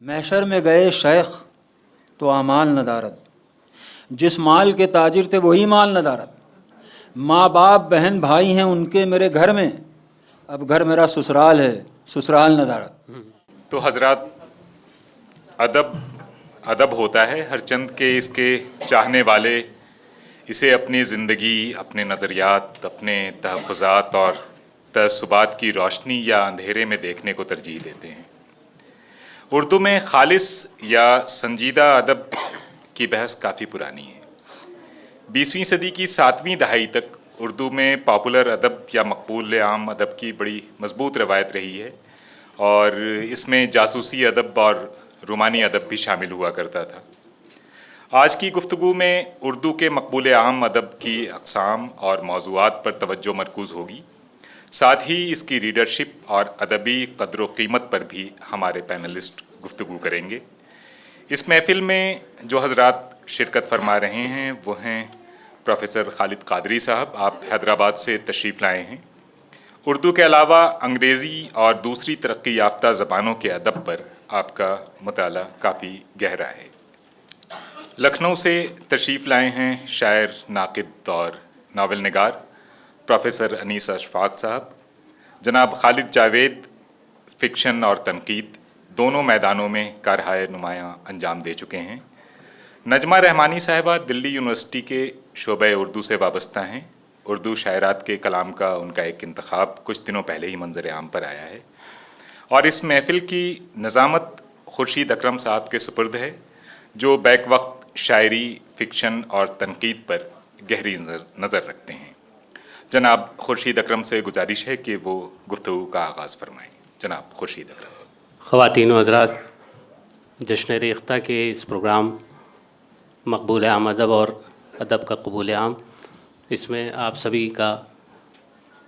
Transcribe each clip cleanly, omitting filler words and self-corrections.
محشر میں گئے شیخ تو اعمال ندارت، جس مال کے تاجر تھے وہی مال ندارت، ماں باپ بہن بھائی ہیں ان کے میرے گھر میں، اب گھر میرا سسرال ہے، سسرال ندارت۔ تو حضرات، ادب ہوتا ہے ہر چند کے اس کے چاہنے والے اسے اپنی زندگی، اپنے نظریات، اپنے تحفظات اور تعصبات کی روشنی یا اندھیرے میں دیکھنے کو ترجیح دیتے ہیں۔ اردو میں خالص یا سنجیدہ ادب کی بحث کافی پرانی ہے۔ 20ویں صدی کی 7ویں دہائی تک اردو میں پاپولر ادب یا مقبول عام ادب کی بڑی مضبوط روایت رہی ہے، اور اس میں جاسوسی ادب اور رومانی ادب بھی شامل ہوا کرتا تھا۔ آج کی گفتگو میں اردو کے مقبول عام ادب کی اقسام اور موضوعات پر توجہ مرکوز ہوگی، ساتھ ہی اس کی ریڈرشپ اور ادبی قدر و قیمت پر بھی ہمارے پینلسٹ گفتگو کریں گے۔ اس محفل میں جو حضرات شرکت فرما رہے ہیں وہ ہیں پروفیسر خالد قادری صاحب، آپ حیدرآباد سے تشریف لائے ہیں۔ اردو کے علاوہ انگریزی اور دوسری ترقی یافتہ زبانوں کے ادب پر آپ کا مطالعہ کافی گہرا ہے۔ لکھنؤ سے تشریف لائے ہیں شاعر، ناقد اور ناول نگار پروفیسر انیس اشفاق صاحب۔ جناب خالد جاوید فکشن اور تنقید دونوں میدانوں میں کارہائے نمایاں انجام دے چکے ہیں۔ نجمہ رحمانی صاحبہ دلی یونیورسٹی کے شعبہ اردو سے وابستہ ہیں۔ اردو شاعرات کے کلام کا ان کا ایک انتخاب کچھ دنوں پہلے ہی منظر عام پر آیا ہے، اور اس محفل کی نظامت خورشید اکرم صاحب کے سپرد ہے، جو بیک وقت شاعری، فکشن اور تنقید پر گہری نظر رکھتے ہیں۔ جناب خورشید اکرم سے گزارش ہے کہ وہ گفتگو کا آغاز فرمائیں۔ جناب خورشید اکرم۔ خواتین و حضرات، جشن ریختہ کے اس پروگرام مقبول عام ادب اور ادب کا قبول عام، اس میں آپ سبھی کا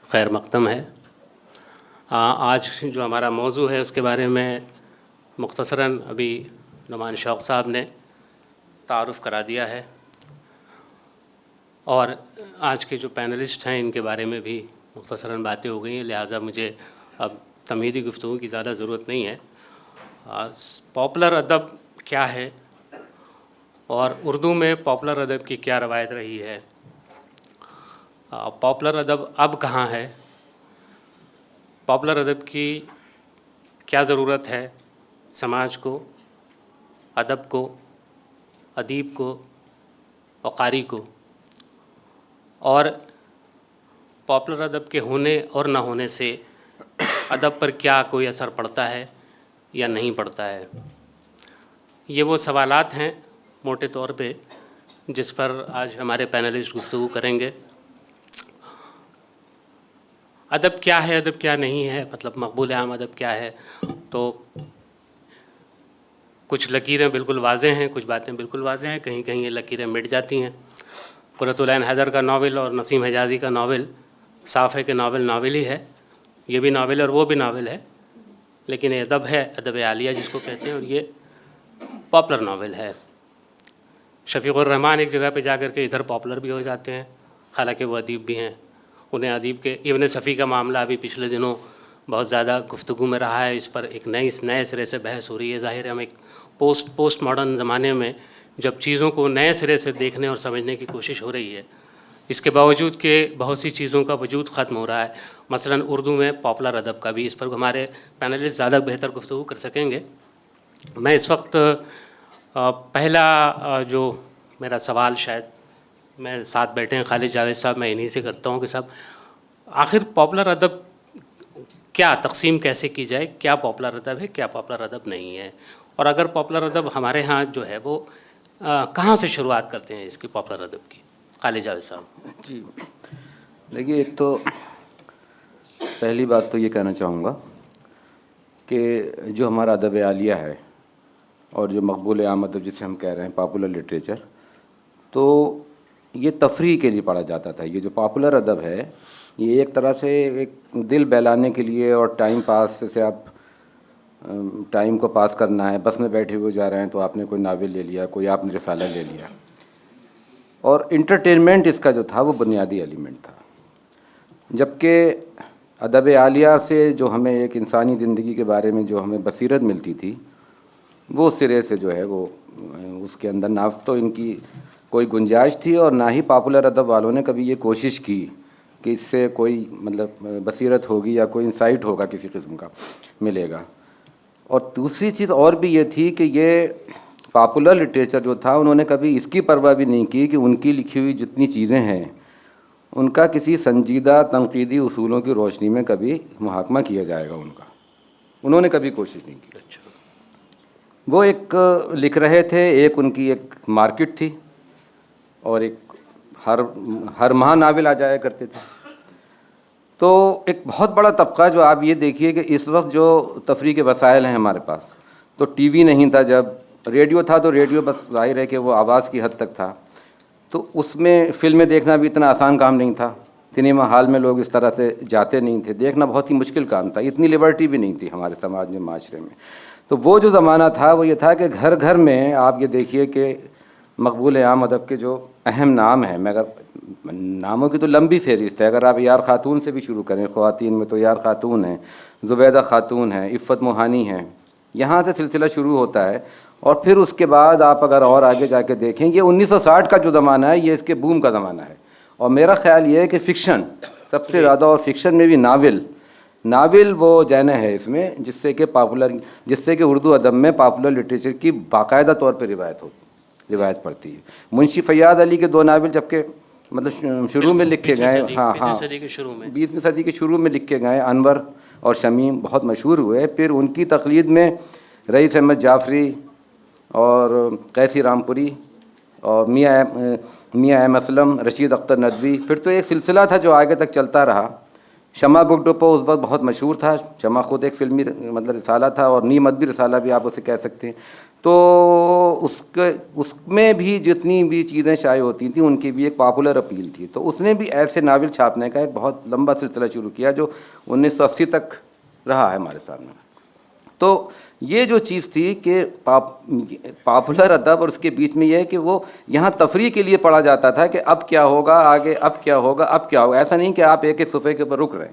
خیر مقدم ہے۔ آج جو ہمارا موضوع ہے اس کے بارے میں مختصراً ابھی نعمان شوق صاحب نے تعارف کرا دیا ہے، اور آج کے جو پینلسٹ ہیں ان کے بارے میں بھی مختصراً باتیں ہو گئی ہیں، لہٰذا مجھے اب تمہیدی گفتگو کی زیادہ ضرورت نہیں ہے۔ پاپولر ادب کیا ہے اور اردو میں پاپولر ادب کی کیا روایت رہی ہے، پاپولر ادب اب کہاں ہے، پاپولر ادب کی کیا ضرورت ہے سماج کو، ادب کو، ادیب کو اور قاری کو، اور پاپولر ادب کے ہونے اور نہ ہونے سے ادب پر کیا کوئی اثر پڑتا ہے یا نہیں پڑتا ہے۔ یہ وہ سوالات ہیں موٹے طور پہ جس پر آج ہمارے پینلسٹ گفتگو کریں گے۔ ادب کیا ہے، ادب کیا نہیں ہے، مطلب مقبول عام ادب کیا ہے، تو کچھ لکیریں بالکل واضح ہیں، کچھ باتیں بالکل واضح ہیں، کہیں کہیں یہ لکیریں مٹ جاتی ہیں۔ قرۃ العین حیدر کا ناول اور نسیم حجازی کا ناول صاف ہے کہ ناول ہی ہے، یہ بھی ناول اور وہ بھی ناول ہے، لیکن یہ ادب ہے، ادب عالیہ جس کو کہتے ہیں، اور یہ پاپولر ناول ہے۔ شفیق الرحمان ایک جگہ پہ جا کر کے ادھر پاپولر بھی ہو جاتے ہیں، حالانکہ وہ ادیب بھی ہیں۔ انہیں ادیب کے ابن صفی کا معاملہ ابھی پچھلے دنوں بہت زیادہ گفتگو میں رہا ہے، اس پر ایک نئے سرے سے بحث ہو رہی ہے۔ ظاہر ہے ہم ایک پوسٹ ماڈرن زمانے میں جب چیزوں کو نئے سرے سے دیکھنے اور سمجھنے کی کوشش ہو رہی ہے، اس کے باوجود کہ بہت سی چیزوں کا وجود ختم ہو رہا ہے، مثلاً اردو میں پاپولر ادب کا بھی، اس پر ہمارے پینلسٹ زیادہ بہتر گفتگو کر سکیں گے۔ میں اس وقت پہلا جو میرا سوال، شاید میں ساتھ بیٹھے ہیں خالد جاوید صاحب، میں انہی سے کرتا ہوں کہ صاحب آخر پاپولر ادب کیا تقسیم کیسے کی جائے، کیا پاپولر ادب ہے، کیا پاپولر ادب نہیں ہے، اور اگر پاپولر ادب ہمارے ہاں جو ہے وہ کہاں سے شروعات کرتے ہیں اس کی پاپولر ادب کی؟ خالد جاوید صاحب۔ جی دیکھیے، ایک تو پہلی بات تو یہ کہنا چاہوں گا کہ جو ہمارا ادب عالیہ ہے اور جو مقبول عام ادب جسے ہم کہہ رہے ہیں پاپولر لٹریچر، تو یہ تفریح کے لیے پڑھا جاتا تھا۔ یہ جو پاپولر ادب ہے یہ ایک طرح سے ایک دل بہلانے کے لیے اور ٹائم پاس، جیسے آپ ٹائم کو پاس کرنا ہے، بس میں بیٹھے ہوئے جا رہے ہیں تو آپ نے کوئی ناول لے لیا، کوئی آپ نے رسالہ لے لیا، اور انٹرٹینمنٹ اس کا جو تھا وہ بنیادی ایلیمنٹ تھا۔ جبکہ ادب عالیہ سے جو ہمیں ایک انسانی زندگی کے بارے میں جو ہمیں بصیرت ملتی تھی وہ سرے سے جو ہے وہ اس کے اندر نہ تو ان کی کوئی گنجائش تھی اور نہ ہی پاپولر ادب والوں نے کبھی یہ کوشش کی کہ اس سے کوئی مطلب بصیرت ہوگی یا کوئی انسائٹ ہوگا کسی قسم کا ملے گا. اور دوسری چیز اور بھی یہ تھی کہ یہ پاپولر لٹریچر جو تھا انہوں نے کبھی اس کی پرواہ بھی نہیں کی کہ ان کی لکھی ہوئی جتنی چیزیں ہیں ان کا کسی سنجیدہ تنقیدی اصولوں کی روشنی میں کبھی محاکمہ کیا جائے گا. انہوں نے کبھی کوشش نہیں کی. اچھا. وہ ایک لکھ رہے تھے, ایک ان کی ایک مارکیٹ تھی اور ایک ہر ماہ ناول آ جایا کرتے تھے. تو ایک بہت بڑا طبقہ جو آپ یہ دیکھیے کہ اس وقت جو تفریح کے وسائل ہیں ہمارے پاس, تو ٹی وی نہیں تھا, جب ریڈیو تھا تو ریڈیو بس ظاہر ہے کہ وہ آواز کی حد تک تھا, تو اس میں فلمیں دیکھنا بھی اتنا آسان کام نہیں تھا. سنیما ہال میں لوگ اس طرح سے جاتے نہیں تھے, دیکھنا بہت ہی مشکل کام تھا, اتنی لبرٹی بھی نہیں تھی ہمارے سماج میں, معاشرے میں. تو وہ جو زمانہ تھا وہ یہ تھا کہ گھر گھر میں آپ یہ دیکھیے کہ مقبول عام ادب کے جو اہم نام ہیں, میں اگر ناموں کی تو لمبی فہرست ہے, اگر آپ یار خاتون سے بھی شروع کریں, خواتین میں تو یار خاتون ہیں, زبیدہ خاتون ہیں, عفت موہانی ہیں, یہاں سے سلسلہ شروع ہوتا ہے. اور پھر اس کے بعد آپ اگر اور آگے جا کے دیکھیں, یہ 1960 کا جو زمانہ ہے یہ اس کے بوم کا زمانہ ہے. اور میرا خیال یہ ہے کہ فکشن سب سے زیادہ, اور فکشن میں بھی ناول وہ جانا ہے اس میں جس سے کہ اردو ادب میں پاپولر لٹریچر کی باقاعدہ طور پہ روایت پڑتی ہے. منشی فیاض علی کے 2 ناول جبکہ مطلب شروع میں لکھے گئے, 20ویں صدی کے شروع میں لکھے گئے, انور اور شمیم بہت مشہور ہوئے. پھر ان کی تقلید میں رئیس احمد جعفری اور قیسی رامپوری اور میاں احمد اسلم, رشید اختر ندوی, پھر تو ایک سلسلہ تھا جو آگے تک چلتا رہا. شمع بک ڈپو اس وقت بہت مشہور تھا, شمع خود ایک فلمی مطلب رسالہ تھا اور نیم ادبی رسالہ بھی آپ اسے کہہ سکتے ہیں. تو اس میں بھی جتنی بھی چیزیں شائع ہوتی تھیں ان کی بھی ایک پاپولر اپیل تھی. تو اس نے بھی ایسے ناول چھاپنے کا ایک بہت لمبا سلسلہ شروع کیا جو 1980 تک رہا ہے ہمارے سامنے. تو یہ جو چیز تھی کہ پاپولر ادب اور اس کے بیچ میں یہ ہے کہ وہ یہاں تفریح کے لیے پڑھا جاتا تھا کہ اب کیا ہوگا آگے, اب کیا ہوگا. ایسا نہیں کہ آپ ایک ایک صفحے کے اوپر رک رہے ہیں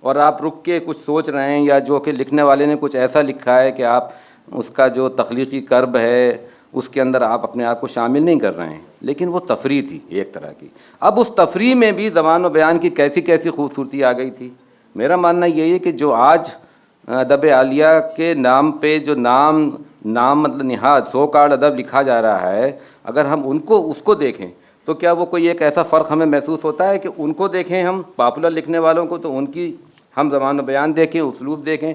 اور آپ رک کے کچھ سوچ رہے ہیں, یا جو کہ لکھنے والے نے کچھ ایسا لکھا ہے کہ آپ اس کا جو تخلیقی کرب ہے اس کے اندر آپ اپنے آپ کو شامل نہیں کر رہے ہیں. لیکن وہ تفریح تھی ایک طرح کی. اب اس تفریح میں بھی زبان و بیان کی کیسی کیسی خوبصورتی آ گئی تھی. میرا ماننا یہی ہے کہ جو آج ادب عالیہ کے نام پہ جو نام مطلب نہاد سو کارڈ ادب لکھا جا رہا ہے, اگر ہم اس کو دیکھیں تو کیا وہ کوئی ایک ایسا فرق ہمیں محسوس ہوتا ہے کہ ان کو دیکھیں ہم پاپولر لکھنے والوں کو تو ان کی ہم زبان و بیان دیکھیں, اسلوب دیکھیں,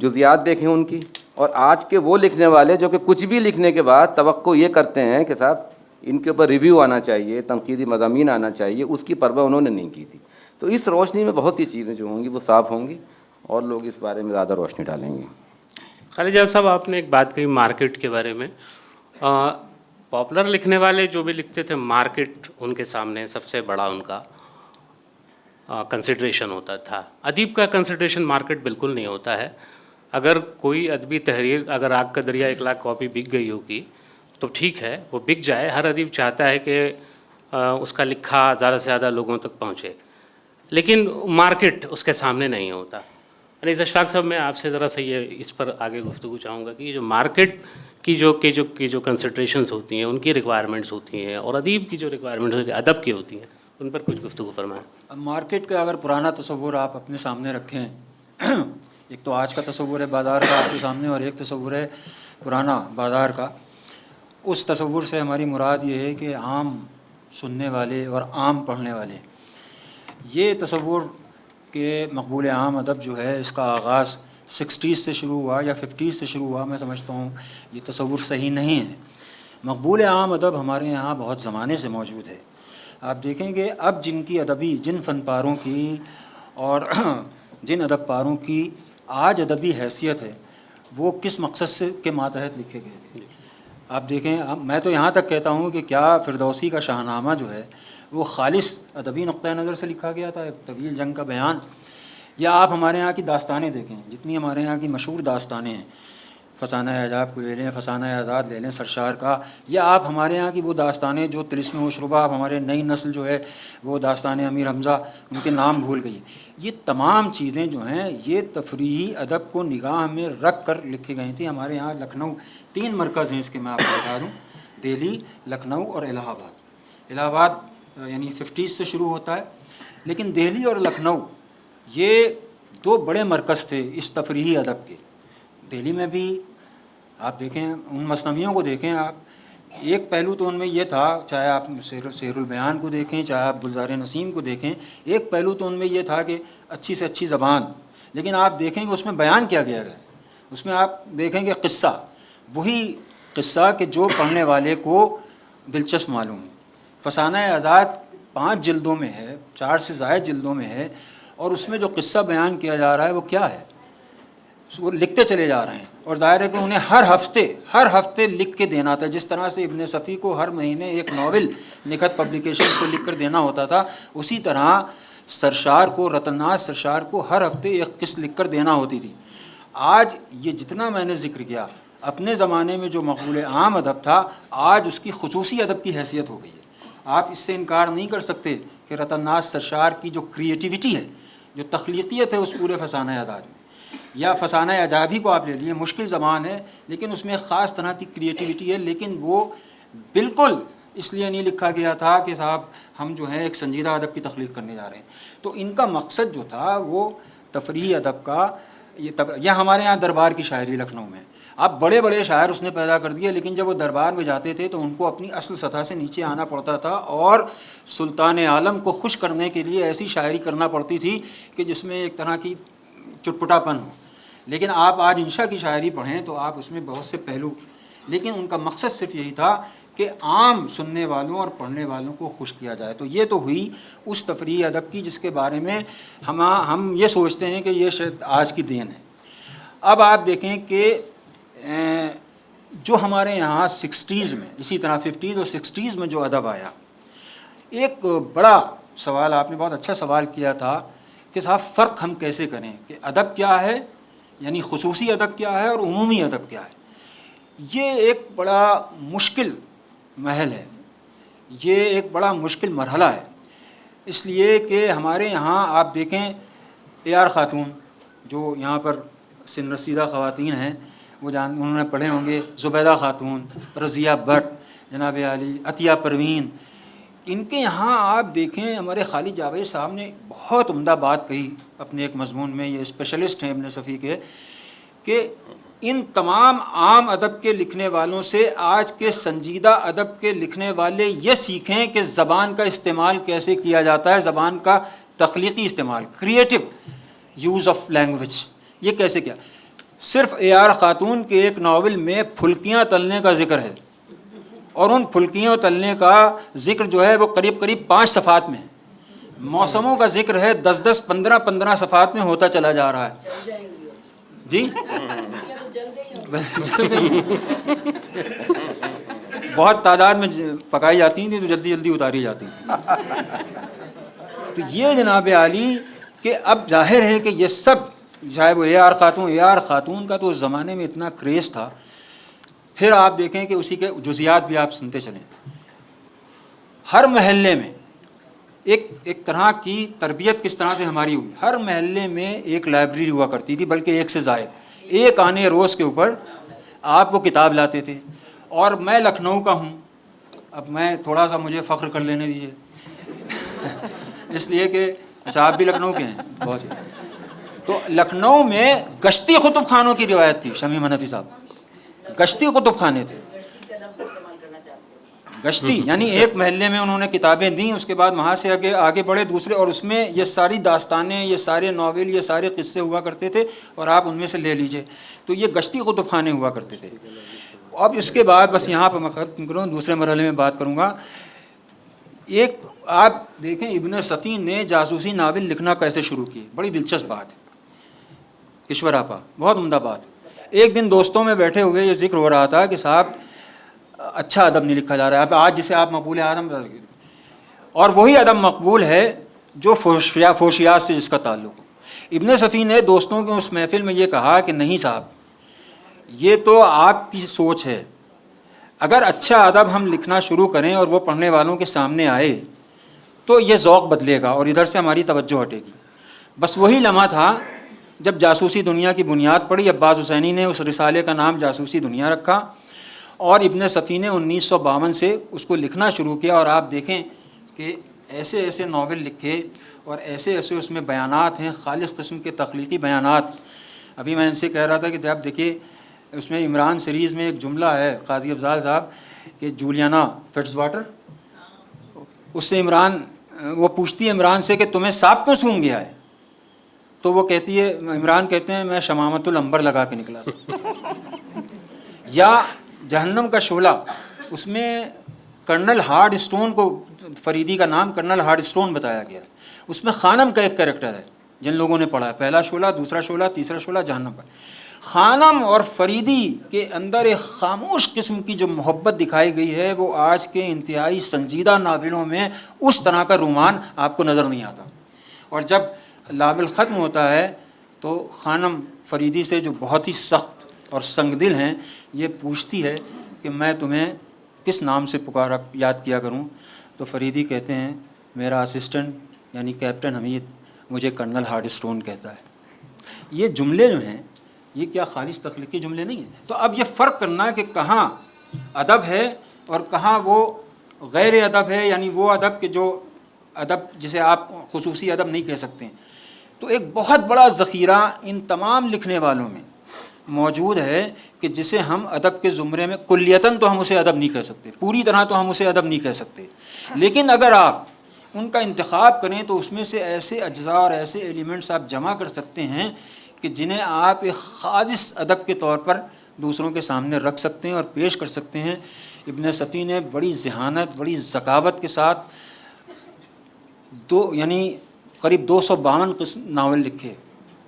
جزیات دیکھیں ان کی, اور آج کے وہ لکھنے والے جو کہ کچھ بھی لکھنے کے بعد توقع یہ کرتے ہیں کہ صاحب ان کے اوپر ریویو آنا چاہیے, تنقیدی مضامین آنا چاہیے, اس کی پرواہ انہوں نے نہیں کی تھی. تو اس روشنی میں بہت سی چیزیں جو ہوں گی وہ صاف ہوں گی اور لوگ اس بارے میں زیادہ روشنی ڈالیں گے. خالد جان صاحب, آپ نے ایک بات کہی مارکیٹ کے بارے میں. پاپولر لکھنے والے جو بھی لکھتے تھے, مارکیٹ ان کے سامنے سب سے بڑا ان کا کنسیڈریشن ہوتا تھا. ادیب کا کنسیڈریشن مارکیٹ بالکل نہیں ہوتا ہے. اگر کوئی ادبی تحریر, اگر آگ کا دریا 1 لاکھ کاپی بک گئی ہوگی تو ٹھیک ہے, وہ بک جائے. ہر ادیب چاہتا ہے کہ اس کا لکھا زیادہ سے زیادہ لوگوں تک پہنچے, لیکن مارکیٹ اس کے سامنے نہیں ہوتا. انیس اشفاق صاحب, میں آپ سے ذرا سا یہ اس پر آگے گفتگو چاہوں گا کہ یہ جو مارکیٹ کی جو کنسیڈریشنز ہوتی ہیں, ان کی ریکوائرمنٹس ہوتی ہیں, اور ادیب کی جو ریکوائرمنٹس ہوتی ہیں, ادب کی ہوتی ہیں, ان پر کچھ گفتگو فرمائیں. اب مارکیٹ کا اگر پرانا تصور آپ اپنے سامنے رکھیں, ایک تو آج کا تصور ہے بازار کا آپ کے سامنے, اور ایک تصور ہے پرانا بازار کا. اس تصور سے ہماری مراد یہ ہے کہ عام سننے والے اور عام پڑھنے والے, یہ تصور کہ مقبول عام ادب جو ہے اس کا آغاز 60s سے شروع ہوا یا 50s سے شروع ہوا, میں سمجھتا ہوں یہ تصور صحیح نہیں ہے. مقبول عام ادب ہمارے یہاں بہت زمانے سے موجود ہے. آپ دیکھیں گے اب جن فن پاروں کی اور جن ادب پاروں کی آج ادبی حیثیت ہے, وہ کس مقصد سے کے ماتحت لکھے گئے تھے. آپ دیکھیں, میں تو یہاں تک کہتا ہوں کہ کیا فردوسی کا شاہنامہ جو ہے وہ خالص ادبی نقطۂ نظر سے لکھا گیا تھا, ایک طویل جنگ کا بیان. یا آپ ہمارے یہاں کی داستانیں دیکھیں, جتنی ہمارے یہاں کی مشہور داستانیں ہیں, فسانہ اعجاب کو لے لیں، فسانہ آزاد لے لیں سرشار کا، یا آپ ہمارے یہاں کی وہ داستانیں جو طلسم و شربہ، آپ ہمارے نئی نسل جو ہے وہ داستان امیر حمزہ ان کے نام بھول گئی. یہ تمام چیزیں جو ہیں یہ تفریحی ادب کو نگاہ میں رکھ کر لکھی گئی تھیں. ہمارے یہاں لکھنؤ 3 مرکز ہیں اس کے، میں آپ کو بتا دوں، دہلی، لکھنؤ اور الہ آباد. الہ آباد یعنی 50s سے شروع ہوتا ہے، لیکن دہلی اور لکھنؤ یہ 2 بڑے مرکز تھے اس تفریحی ادب کے. دہلی میں بھی آپ دیکھیں ان مثنویوں کو دیکھیں آپ، ایک پہلو تو ان میں یہ تھا، چاہے آپ سیر البیان کو دیکھیں، چاہے آپ گلزار نسیم کو دیکھیں، ایک پہلو تو ان میں یہ تھا کہ اچھی سے اچھی زبان، لیکن آپ دیکھیں کہ اس میں بیان کیا گیا ہے. اس میں آپ دیکھیں کہ قصہ، وہی قصہ کہ جو پڑھنے والے کو دلچسپ معلوم. فسانہ آزاد 5 جلدوں میں ہے، 4 سے زائد جلدوں میں ہے، اور اس میں جو قصہ بیان کیا جا رہا ہے وہ کیا ہے؟ وہ لکھتے چلے جا رہے ہیں، اور ظاہر ہے کہ انہیں ہر ہفتے لکھ کے دینا تھا. جس طرح سے ابن صفی کو ہر مہینے ایک ناول نکھت پبلیکیشنز کو لکھ کر دینا ہوتا تھا، اسی طرح سرشار کو، رتن ناز سرشار کو ہر ہفتے ایک قسط لکھ کر دینا ہوتی تھی. آج یہ جتنا میں نے ذکر کیا اپنے زمانے میں جو مقبول عام ادب تھا، آج اس کی خصوصی ادب کی حیثیت ہو گئی ہے. آپ اس سے انکار نہیں کر سکتے کہ رتن ناز سرشار کی جو کریٹیوٹی ہے، جو تخلیقیت ہے اس پورے فسانہ آزاد میں، یا فسانہ اعجابی کو آپ لے لیے، مشکل زبان ہے لیکن اس میں ایک خاص طرح کی کریٹیوٹی ہے، لیکن وہ بالکل اس لیے نہیں لکھا گیا تھا کہ صاحب ہم جو ہے ایک سنجیدہ ادب کی تخلیق کرنے جا رہے ہیں. تو ان کا مقصد جو تھا وہ تفریحی ادب کا، یہ ہمارے یہاں دربار کی شاعری لکھنؤ میں آپ بڑے بڑے شاعر اس نے پیدا کر دیے، لیکن جب وہ دربار میں جاتے تھے تو ان کو اپنی اصل سطح سے نیچے آنا پڑتا تھا، اور سلطان عالم کو خوش کرنے کے لیے ایسی شاعری کرنا پڑتی تھی کہ جس میں ایک طرح کی چٹپٹا پن ہو. لیکن آپ آج انشا کی شاعری پڑھیں تو آپ اس میں بہت سے پہلو، لیکن ان کا مقصد صرف یہی تھا کہ عام سننے والوں اور پڑھنے والوں کو خوش کیا جائے. تو یہ تو ہوئی اس تفریحی ادب کی جس کے بارے میں ہم یہ سوچتے ہیں کہ یہ شاید آج کی دین ہے. اب آپ دیکھیں کہ جو ہمارے یہاں 60s میں، اسی طرح 50s اور 60s میں جو ادب آیا، ایک بڑا سوال آپ نے بہت اچھا سوال کیا تھا کہ صاحب فرق ہم کیسے کریں کہ ادب کیا ہے، یعنی خصوصی ادب کیا ہے اور عمومی ادب کیا ہے. یہ ایک بڑا مشکل محل ہے، یہ ایک بڑا مشکل مرحلہ ہے، اس لیے کہ ہمارے یہاں آپ دیکھیں اے آر خاتون جو یہاں پر سن رسیدہ خواتین ہیں، وہ انہوں نے پڑھے ہوں گے، زبیدہ خاتون، رضیہ بٹ، جناب عالی، عطیہ پروین، ان کے یہاں آپ دیکھیں ہمارے خالد جاوید صاحب نے بہت عمدہ بات کہی اپنے ایک مضمون میں، یہ اسپیشلسٹ ہیں ابن صفی کے، کہ ان تمام عام ادب کے لکھنے والوں سے آج کے سنجیدہ ادب کے لکھنے والے یہ سیکھیں کہ زبان کا استعمال کیسے کیا جاتا ہے، زبان کا تخلیقی استعمال، کریٹو یوز آف لینگویج، یہ کیسے کیا. صرف اے آر خاتون کے ایک ناول میں پھلکیاں تلنے کا ذکر ہے، اور ان پھلکیوں تلنے کا ذکر جو ہے وہ قریب 5 صفحات میں ہے. موسموں کا ذکر ہے 10 15 صفحات میں ہوتا چلا جا رہا ہے. جی بہت تعداد میں پکائی جاتی تھیں تو جلدی جلدی اتاری جاتی تھیں. تو یہ جناب عالی کہ اب ظاہر ہے کہ یہ سب، چاہے وہ اے آر خاتون کا تو اس زمانے میں اتنا کریز تھا. پھر آپ دیکھیں کہ اسی کے جزیات بھی آپ سنتے چلیں. ہر محلے میں ایک طرح کی تربیت کس طرح سے ہماری ہوئی، ہر محلے میں ایک لائبریری ہوا کرتی تھی، بلکہ ایک سے زائد، ایک آنے روز کے اوپر آپ وہ کتاب لاتے تھے. اور میں لکھنؤ کا ہوں، اب میں تھوڑا سا مجھے فخر کر لینے دیجیے اس لیے کہ اچھا آپ بھی لکھنؤ کے ہیں بہت. تو لکھنؤ میں گشتی کتب خانوں کی روایت تھی. شمیم حنفی صاحب گشتی کتب خانے تھے. گشتی یعنی ایک محلے میں انہوں نے کتابیں دیں، اس کے بعد وہاں سے آگے بڑھے دوسرے، اور اس میں یہ ساری داستانیں، یہ سارے ناول، یہ سارے قصے ہوا کرتے تھے، اور آپ ان میں سے لے لیجئے. تو یہ گشتی کتب خانے ہوا کرتے تھے. اب اس کے بعد بس یہاں پہ میں ختم کروں، دوسرے مرحلے میں بات کروں گا. ایک آپ دیکھیں ابن صفی نے جاسوسی ناول لکھنا کیسے شروع کیے، بڑی دلچسپ بات ہے. کشور آپا بہت عمدہ بات. ایک دن دوستوں میں بیٹھے ہوئے یہ ذکر ہو رہا تھا کہ صاحب اچھا ادب نہیں لکھا جا رہا ہے آج، جسے آپ مقبول ادب، اور وہی ادب مقبول ہے جو فوشیات سے جس کا تعلق ہو. ابن صفی نے دوستوں کے اس محفل میں یہ کہا کہ نہیں صاحب، یہ تو آپ کی سوچ ہے. اگر اچھا ادب ہم لکھنا شروع کریں اور وہ پڑھنے والوں کے سامنے آئے تو یہ ذوق بدلے گا اور ادھر سے ہماری توجہ ہٹے گی. بس وہی لمحہ تھا جب جاسوسی دنیا کی بنیاد پڑی. عباس حسینی نے اس رسالے کا نام جاسوسی دنیا رکھا اور ابن صفی نے 1952 سے اس کو لکھنا شروع کیا. اور آپ دیکھیں کہ ایسے ایسے ناول لکھے اور ایسے ایسے اس میں بیانات ہیں، خالص قسم کے تخلیقی بیانات. ابھی میں ان سے کہہ رہا تھا کہ آپ دیکھیے اس میں عمران سیریز میں ایک جملہ ہے قاضی افضال صاحب کہ جولیانا فٹز واٹر، اس سے وہ پوچھتی ہے عمران سے کہ تمہیں سانپ کیوں سونگھ گیا ہے؟ تو وہ کہتی ہے، عمران کہتے ہیں میں شمامت العنبر لگا کے نکلا تھا. یا جہنم کا شعلہ، اس میں کرنل ہارڈ اسٹون کو، فریدی کا نام کرنل ہارڈ اسٹون بتایا گیا ہے. اس میں خانم کا ایک کریکٹر ہے، جن لوگوں نے پڑھا ہے، پہلا شعلہ، دوسرا شعلہ، تیسرا شعلہ جہنم کا. خانم اور فریدی کے اندر ایک خاموش قسم کی جو محبت دکھائی گئی ہے وہ آج کے انتہائی سنجیدہ ناولوں میں اس طرح کا رومان آپ کو نظر نہیں آتا. اور جب ناول ختم ہوتا ہے تو خانم فریدی سے، جو بہت ہی سخت اور سنگ دل ہیں، یہ پوچھتی ہے کہ میں تمہیں کس نام سے یاد کیا کروں؟ تو فریدی کہتے ہیں میرا اسسٹنٹ یعنی کیپٹن حمید مجھے کرنل ہارڈ اسٹون کہتا ہے. یہ جملے جو ہیں یہ کیا خالص تخلیقی جملے نہیں ہیں؟ تو اب یہ فرق کرنا کہ کہاں ادب ہے اور کہاں وہ غیر ادب ہے، یعنی وہ ادب کہ جو ادب جسے آپ خصوصی ادب نہیں کہہ سکتے. تو ایک بہت بڑا ذخیرہ ان تمام لکھنے والوں میں موجود ہے کہ جسے ہم ادب کے زمرے میں کلیتاً تو ہم اسے ادب نہیں کہہ سکتے، پوری طرح تو ہم اسے ادب نہیں کہہ سکتے، لیکن اگر آپ ان کا انتخاب کریں تو اس میں سے ایسے اجزاء اور ایسے ایلیمنٹس آپ جمع کر سکتے ہیں کہ جنہیں آپ ایک خالص ادب کے طور پر دوسروں کے سامنے رکھ سکتے ہیں اور پیش کر سکتے ہیں. ابن صفی نے بڑی ذہانت، بڑی ذکاوت کے ساتھ یعنی قریب 252 قسم ناول لکھے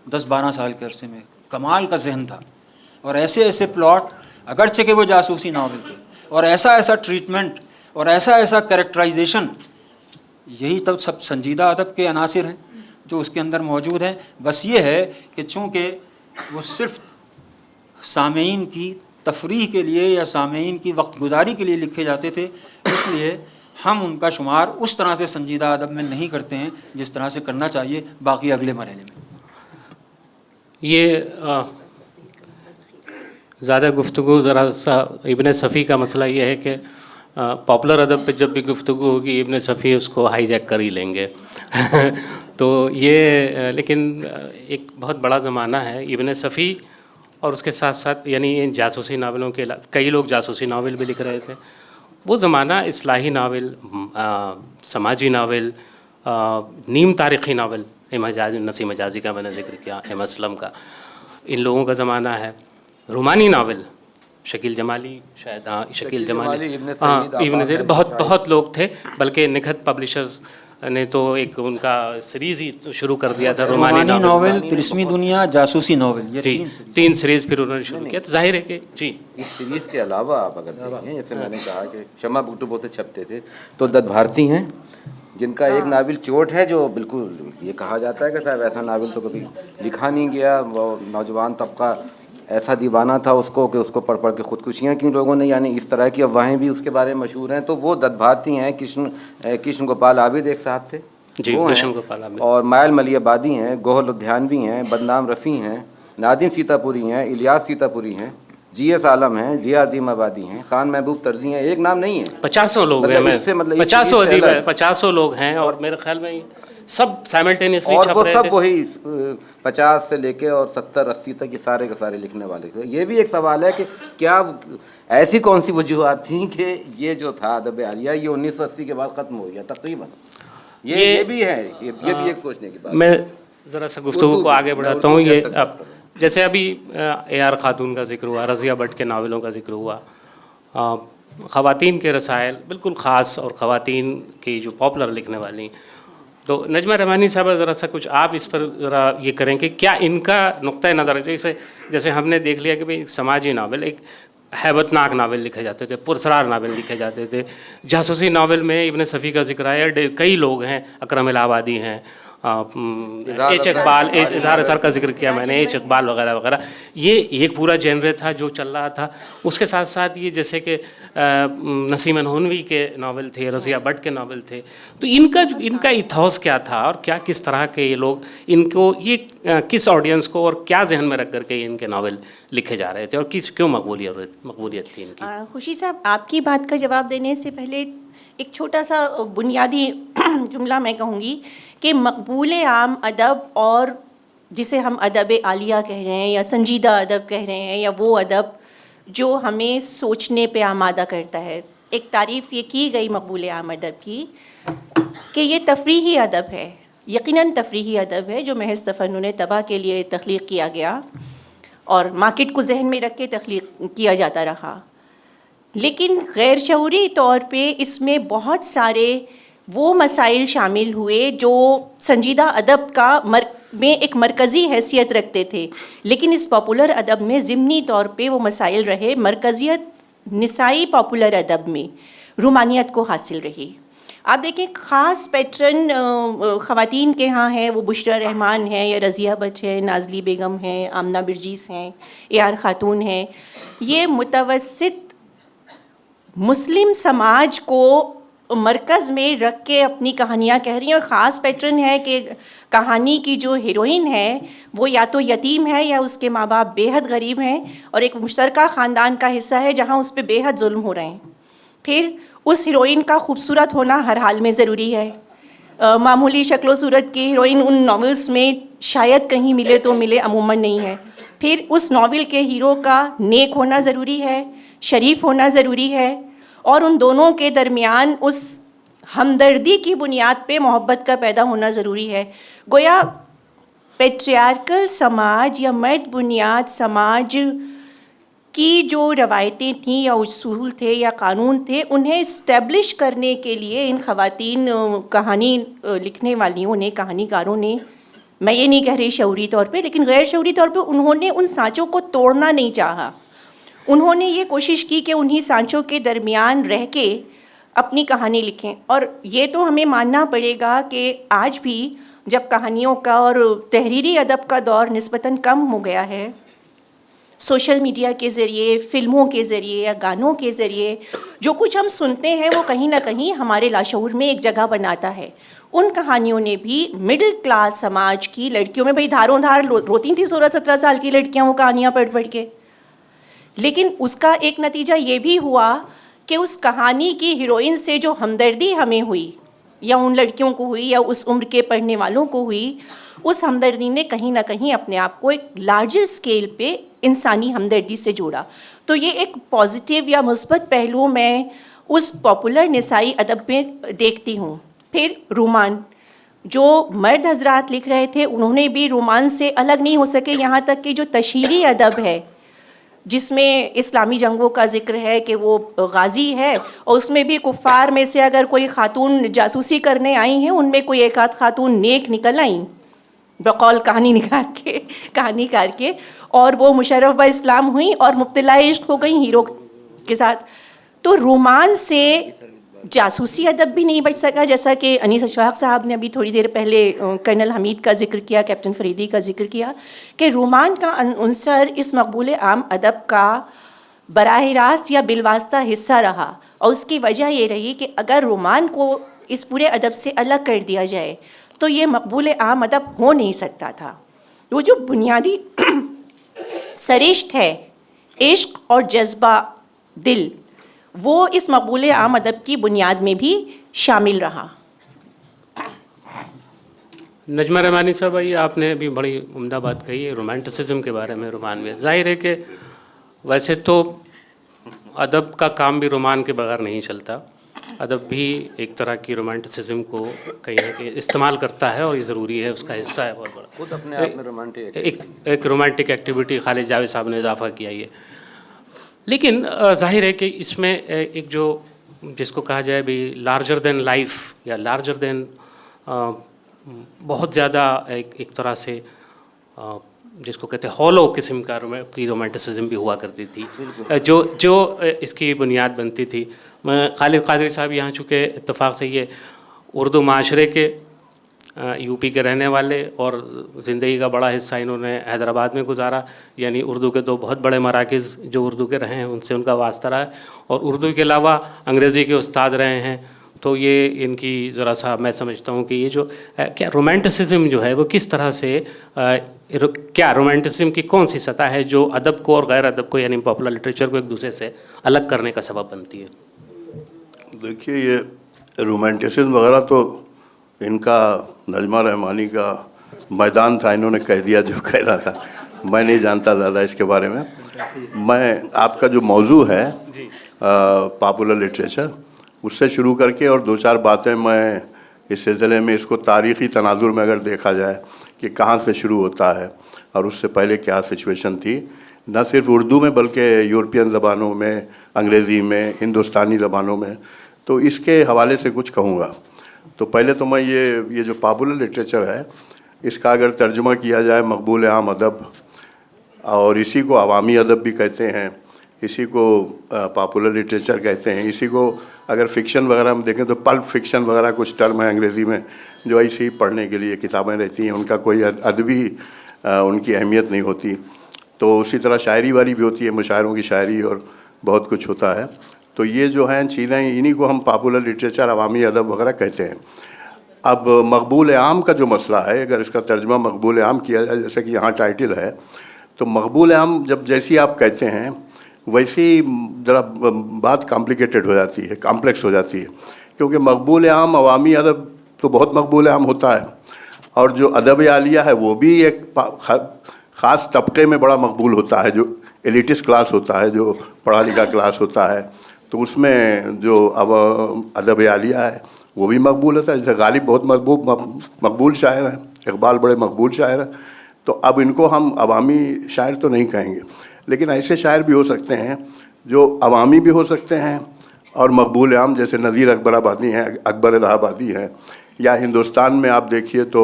10-12 سال کے عرصے میں. کمال کا ذہن تھا اور ایسے ایسے پلاٹ، اگرچہ کہ وہ جاسوسی ناول تھے، اور ایسا ایسا ٹریٹمنٹ اور ایسا ایسا کریکٹرائزیشن، یہی تب سب سنجیدہ ادب کے عناصر ہیں جو اس کے اندر موجود ہیں. بس یہ ہے کہ چونکہ وہ صرف سامعین کی تفریح کے لیے یا سامعین کی وقت گزاری کے لیے لکھے جاتے تھے، اس لیے ہم ان کا شمار اس طرح سے سنجیدہ ادب میں نہیں کرتے ہیں جس طرح سے کرنا چاہیے باقی اگلے مرحلے میں. یہ زیادہ گفتگو ذرا سا ابن صفی کا مسئلہ یہ ہے کہ پاپولر ادب پہ جب بھی گفتگو ہوگی ابن صفی اس کو ہائی جیک کر ہی لیں گے. تو یہ لیکن ایک بہت بڑا زمانہ ہے ابن صفی، اور اس کے ساتھ ساتھ یعنی ان جاسوسی ناولوں کے کئی لوگ جاسوسی ناول بھی لکھ رہے تھے. وہ زمانہ اصلاحی ناول، سماجی ناول، نیم تاریخی ناول، نسیم حجازی کا میں نے ذکر کیا، ایم اسلم کا، ان لوگوں کا زمانہ ہے. رومانی ناول شکیل جمالی، شاید شکیل جمالی، ابن زید، بہت لوگ تھے. بلکہ نکھت پبلشرز نے تو ایک ان کا سیریز ہی شروع کر دیا تھا، رومانی ناول، طلسمی دنیا، جاسوسی ناول، جی 3 سیریز پھر انہوں نے شروع کیا. تو ظاہر ہے کہ جی اس سیریز کے علاوہ آپ اگر دیکھیں، جیسے میں نے کہا کہ شمع بک ڈبو سے چھپتے تھے، تو دت بھارتی ہیں جن کا ایک ناول چوٹ ہے، جو بالکل یہ کہا جاتا ہے کہ صاحب ایسا ناول تو کبھی لکھا نہیں گیا. وہ نوجوان طبقہ ایسا دیوانہ تھا اس کو کہ اس کو پڑھ پڑھ کے خودکشیاں کی لوگوں نے، یعنی اس طرح کی افواہیں بھی اس کے بارے میں مشہور ہیں. تو وہ دت بھارتی ہیں. کشن گوپال عابد ایک صاحب تھے جی، وہ کشن ہیں، گوپال عابد، اور مائل ملی آبادی ہیں، گوہر لدھیانوی ہیں، بدنام رفیع ہیں، نادم سیتا پوری ہیں، الیاس سیتا پوری ہیں، جی ایس عالم ہیں، ضیاء عظیم آبادی ہیں، خان محبوب طرزی ہیں. ایک نام نہیں ہے، 50 لوگ ہیں، 50 لوگ ہیں، اور میرے خیال میں سب سائملٹینیسلی اور چھپ وہ رہے سب تھے. وہی 50 سے لے کے اور 70-80 تک یہ سارے کے سارے لکھنے والے تھے. یہ بھی ایک سوال ہے کہ کیا ایسی کون سی وجوہات تھیں کہ یہ جو تھا ادب عالیہ یہ 1980 کے بعد ختم ہو گیا تقریباً. یہ بھی ہے، یہ بھی ایک سوچنے کی بات. میں ذرا سا گفتگو کو آگے بڑھاتا ہوں. یہ اب جیسے ابھی اے آر خاتون کا ذکر ہوا، رضیہ بٹ کے ناولوں کا ذکر ہوا، خواتین کے رسائل بالکل خاص، اور خواتین کی جو پاپولر لکھنے والی، تو نجمہ رحمانی صاحبہ ذرا سا کچھ آپ اس پر ذرا یہ کریں کہ کیا ان کا نقطۂ نظر ہے. جیسے ہم نے دیکھ لیا کہ بھئی ایک سماجی ناول، ایک ہیبت ناک ناول لکھے جاتے تھے، پرسرار ناول لکھے جاتے تھے. جاسوسی ناول میں ابن صفی کا ذکر آیا، کئی لوگ ہیں، اکرم الہ آبادی ہیں، ایچ اقبال، اظہار اثر کا ذکر کیا میں نے، ایچ اقبال وغیرہ وغیرہ، یہ ایک پورا جینرے تھا جو چل رہا تھا. اس کے ساتھ ساتھ یہ جیسے کہ نسیم انہونوی کے ناول تھے، رضیہ بٹ کے ناول تھے. تو ان کا ایتھوس کیا تھا اور کیا کس طرح کے یہ لوگ ان کو یہ کس آڈینس کو اور کیا ذہن میں رکھ کر کے ان کے ناول لکھے جا رہے تھے اور کیوں مقبولیت تھی ان کی؟ خوشی صاحب، آپ کی بات کا جواب دینے سے پہلے ایک چھوٹا سا بنیادی جملہ میں کہوں گی کہ مقبول عام ادب اور جسے ہم ادب عالیہ کہہ رہے ہیں یا سنجیدہ ادب کہہ رہے ہیں یا وہ ادب جو ہمیں سوچنے پہ آمادہ کرتا ہے، ایک تعریف یہ کی گئی مقبول عام ادب کی کہ یہ تفریحی ادب ہے. یقیناً تفریحی ادب ہے جو محض تفنن طبع کے لیے تخلیق کیا گیا اور مارکیٹ کو ذہن میں رکھ کے تخلیق کیا جاتا رہا. لیکن غیر شعوری طور پہ اس میں بہت سارے وہ مسائل شامل ہوئے جو سنجیدہ ادب کا میں ایک مرکزی حیثیت رکھتے تھے، لیکن اس پاپولر ادب میں ضمنی طور پہ وہ مسائل رہے. مرکزیت نسائی پاپولر ادب میں رومانیت کو حاصل رہی. آپ دیکھیں خاص پیٹرن خواتین کے ہاں ہیں، وہ بشریٰ رحمان ہیں یا رضیہ بٹ ہیں، نازلی بیگم ہیں، آمنہ برجیس ہیں، اے آر خاتون ہیں. یہ متوسط مسلم سماج کو مرکز میں رکھ کے اپنی کہانیاں کہہ رہی ہیں. اور خاص پیٹرن ہے کہ کہانی کی جو ہیروئن ہے وہ یا تو یتیم ہے یا اس کے ماں باپ بے حد غریب ہیں اور ایک مشترکہ خاندان کا حصہ ہے جہاں اس پہ بے حد ظلم ہو رہے ہیں. پھر اس ہیروئن کا خوبصورت ہونا ہر حال میں ضروری ہے. معمولی شکل و صورت کی ہیروئن ان ناولس میں شاید کہیں ملے تو ملے، عموماً نہیں ہے. پھر اس ناول کے ہیرو کا نیک ہونا ضروری ہے، شریف ہونا ضروری ہے، اور ان دونوں کے درمیان اس ہمدردی کی بنیاد پہ محبت کا پیدا ہونا ضروری ہے. گویا پیٹریارکل سماج یا مرد بنیاد سماج کی جو روایتیں تھیں یا اصول تھے یا قانون تھے، انہیں اسٹیبلش کرنے کے لیے ان خواتین کہانی لکھنے والیوں نے، کہانی کاروں نے، میں یہ نہیں کہہ رہی شعوری طور پہ لیکن غیر شعوری طور پہ، انہوں نے ان سانچوں کو توڑنا نہیں چاہا. انہوں نے یہ کوشش کی کہ انہی سانچوں کے درمیان رہ کے اپنی کہانی لکھیں. اور یہ تو ہمیں ماننا پڑے گا کہ آج بھی جب کہانیوں کا اور تحریری ادب کا دور نسبتاً کم ہو گیا ہے، سوشل میڈیا کے ذریعے، فلموں کے ذریعے یا گانوں کے ذریعے جو کچھ ہم سنتے ہیں وہ کہیں نہ کہیں ہمارے لاشعور میں ایک جگہ بناتا ہے. ان کہانیوں نے بھی مڈل کلاس سماج کی لڑکیوں میں، بھائی دھاروں دھار روتی تھیں 16-17 سال کی لڑکیاں وہ کہانیاں پڑھ پڑھ کے، لیکن اس کا ایک نتیجہ یہ بھی ہوا کہ اس کہانی کی ہیروئن سے جو ہمدردی ہمیں ہوئی یا ان لڑکیوں کو ہوئی یا اس عمر کے پڑھنے والوں کو ہوئی، اس ہمدردی نے کہیں نہ کہیں اپنے آپ کو ایک لارجر اسکیل پہ انسانی ہمدردی سے جوڑا. تو یہ ایک پازیٹیو یا مثبت پہلو میں اس پاپولر نسائی ادب میں دیکھتی ہوں. پھر رومان جو مرد حضرات لکھ رہے تھے، انہوں نے بھی رومان سے الگ نہیں ہو سکے، یہاں تک کہ جو تشہیری ادب ہے جس میں اسلامی جنگوں کا ذکر ہے کہ وہ غازی ہے، اور اس میں بھی کفار میں سے اگر کوئی خاتون جاسوسی کرنے آئی ہیں، ان میں کوئی ایک آدھ خاتون نیک نکل آئیں بقول کہانی کار کے، اور وہ مشرف با اسلام ہوئیں اور مبتلا عشق ہو گئیں ہیرو کے ساتھ. تو رومان سے جاسوسی ادب بھی نہیں بچ سکا، جیسا کہ انیس اشفاق صاحب نے ابھی تھوڑی دیر پہلے کرنل حمید کا ذکر کیا، کیپٹن فریدی کا ذکر کیا، کہ رومان کا عنصر اس مقبول عام ادب کا براہ راست یا بالواسطہ حصہ رہا. اور اس کی وجہ یہ رہی کہ اگر رومان کو اس پورے ادب سے الگ کر دیا جائے تو یہ مقبول عام ادب ہو نہیں سکتا تھا. وہ جو بنیادی سرشت ہے، عشق اور جذبہ دل، وہ اس مقبول عام ادب کی بنیاد میں بھی شامل رہا. نجمہ رحمانی صاحب، یہ آپ نے بھی بڑی عمدہ بات کہی ہے رومانٹسزم کے بارے میں. رومان میں ظاہر ہے کہ ویسے تو ادب کا کام بھی رومان کے بغیر نہیں چلتا. ادب بھی ایک طرح کی رومانٹسزم کو کہیں نہ کہیں استعمال کرتا ہے اور یہ ضروری ہے، اس کا حصہ ہے بہت بڑا. خود اپنے آپ میں رومانٹک ایک رومانٹک ایکٹیویٹی خالد جاوید صاحب نے اضافہ کیا ہے. لیکن ظاہر ہے کہ اس میں ایک جو جس کو کہا جائے بھی لارجر دین لائف یا لارجر دین بہت زیادہ ایک طرح سے جس کو کہتے ہیں ہولو قسم کی رومانٹسزم بھی ہوا کرتی تھی، جو اس کی بنیاد بنتی تھی. میں خالد قادری صاحب یہاں چونکہ اتفاق سے یہ اردو معاشرے کے یو پی کے رہنے والے اور زندگی کا بڑا حصہ انہوں نے حیدرآباد میں گزارا، یعنی اردو کے دو بہت بڑے مراکز جو اردو کے رہے ہیں ان سے ان کا واسطہ رہا ہے، اور اردو کے علاوہ انگریزی کے استاد رہے ہیں. تو یہ ان کی ذرا سا میں سمجھتا ہوں کہ یہ جو کیا رومانٹسزم جو ہے وہ کس طرح سے کیا رومانٹسزم کی کون سی سطح ہے جو ادب کو اور غیر ادب کو یعنی پاپولر لٹریچر کو ایک دوسرے سے الگ کرنے کا سبب بنتی ہے؟ دیکھیے یہ رومانٹسزم وغیرہ تو ان کا نجمہ رحمانی کا میدان تھا، انہوں نے کہہ دیا جو کہنا تھا، میں نہیں جانتا زیادہ اس کے بارے میں. میں آپ کا جو موضوع ہے پاپولر لٹریچر اس سے شروع کر کے اور دو چار باتیں میں اس سلسلے میں اس کو تاریخی تناظر میں اگر دیکھا جائے کہ کہاں سے شروع ہوتا ہے اور اس سے پہلے کیا سچویشن تھی، نہ صرف اردو میں بلکہ یورپین زبانوں میں، انگریزی میں، ہندوستانی زبانوں میں، تو اس کے حوالے سے کچھ کہوں گا. تو پہلے تو میں یہ جو پاپولر لٹریچر ہے اس کا اگر ترجمہ کیا جائے مقبول عام ادب، اور اسی کو عوامی ادب بھی کہتے ہیں، اسی کو پاپولر لٹریچر کہتے ہیں، اسی کو اگر فکشن وغیرہ ہم دیکھیں تو پلپ فکشن وغیرہ کچھ ٹرم ہے انگریزی میں جو ایسے ہی پڑھنے کے لیے کتابیں رہتی ہیں، ان کا کوئی ادبی ان کی اہمیت نہیں ہوتی. تو اسی طرح شاعری والی بھی ہوتی ہے، مشاعروں کی شاعری اور بہت کچھ ہوتا ہے. تو یہ جو ہیں چیزیں انہی کو ہم پاپولر لٹریچر، عوامی ادب وغیرہ کہتے ہیں. اب مقبول عام کا جو مسئلہ ہے، اگر اس کا ترجمہ مقبول عام کیا جائے جیسے کہ یہاں ٹائٹل ہے، تو مقبول عام جب جیسی آپ کہتے ہیں ویسی ذرا بات کمپلیکیٹڈ ہو جاتی ہے، کمپلیکس ہو جاتی ہے، کیونکہ مقبول عام عوامی ادب تو بہت مقبول عام ہوتا ہے، اور جو ادب عالیہ ہے وہ بھی ایک خاص طبقے میں بڑا مقبول ہوتا ہے، جو ایلیٹسٹ کلاس ہوتا ہے، جو پڑھا لکھا کلاس ہوتا ہے، تو اس میں جو ادب عالیہ ہے وہ بھی مقبول ہوتا ہے. جیسے غالب بہت مقبول شاعر ہیں، اقبال بڑے مقبول شاعر ہیں. تو اب ان کو ہم عوامی شاعر تو نہیں کہیں گے، لیکن ایسے شاعر بھی ہو سکتے ہیں جو عوامی بھی ہو سکتے ہیں اور مقبول عام، جیسے نذیر اکبر آبادی ہیں، اکبر الہ آبادی ہیں، یا ہندوستان میں آپ دیکھیے تو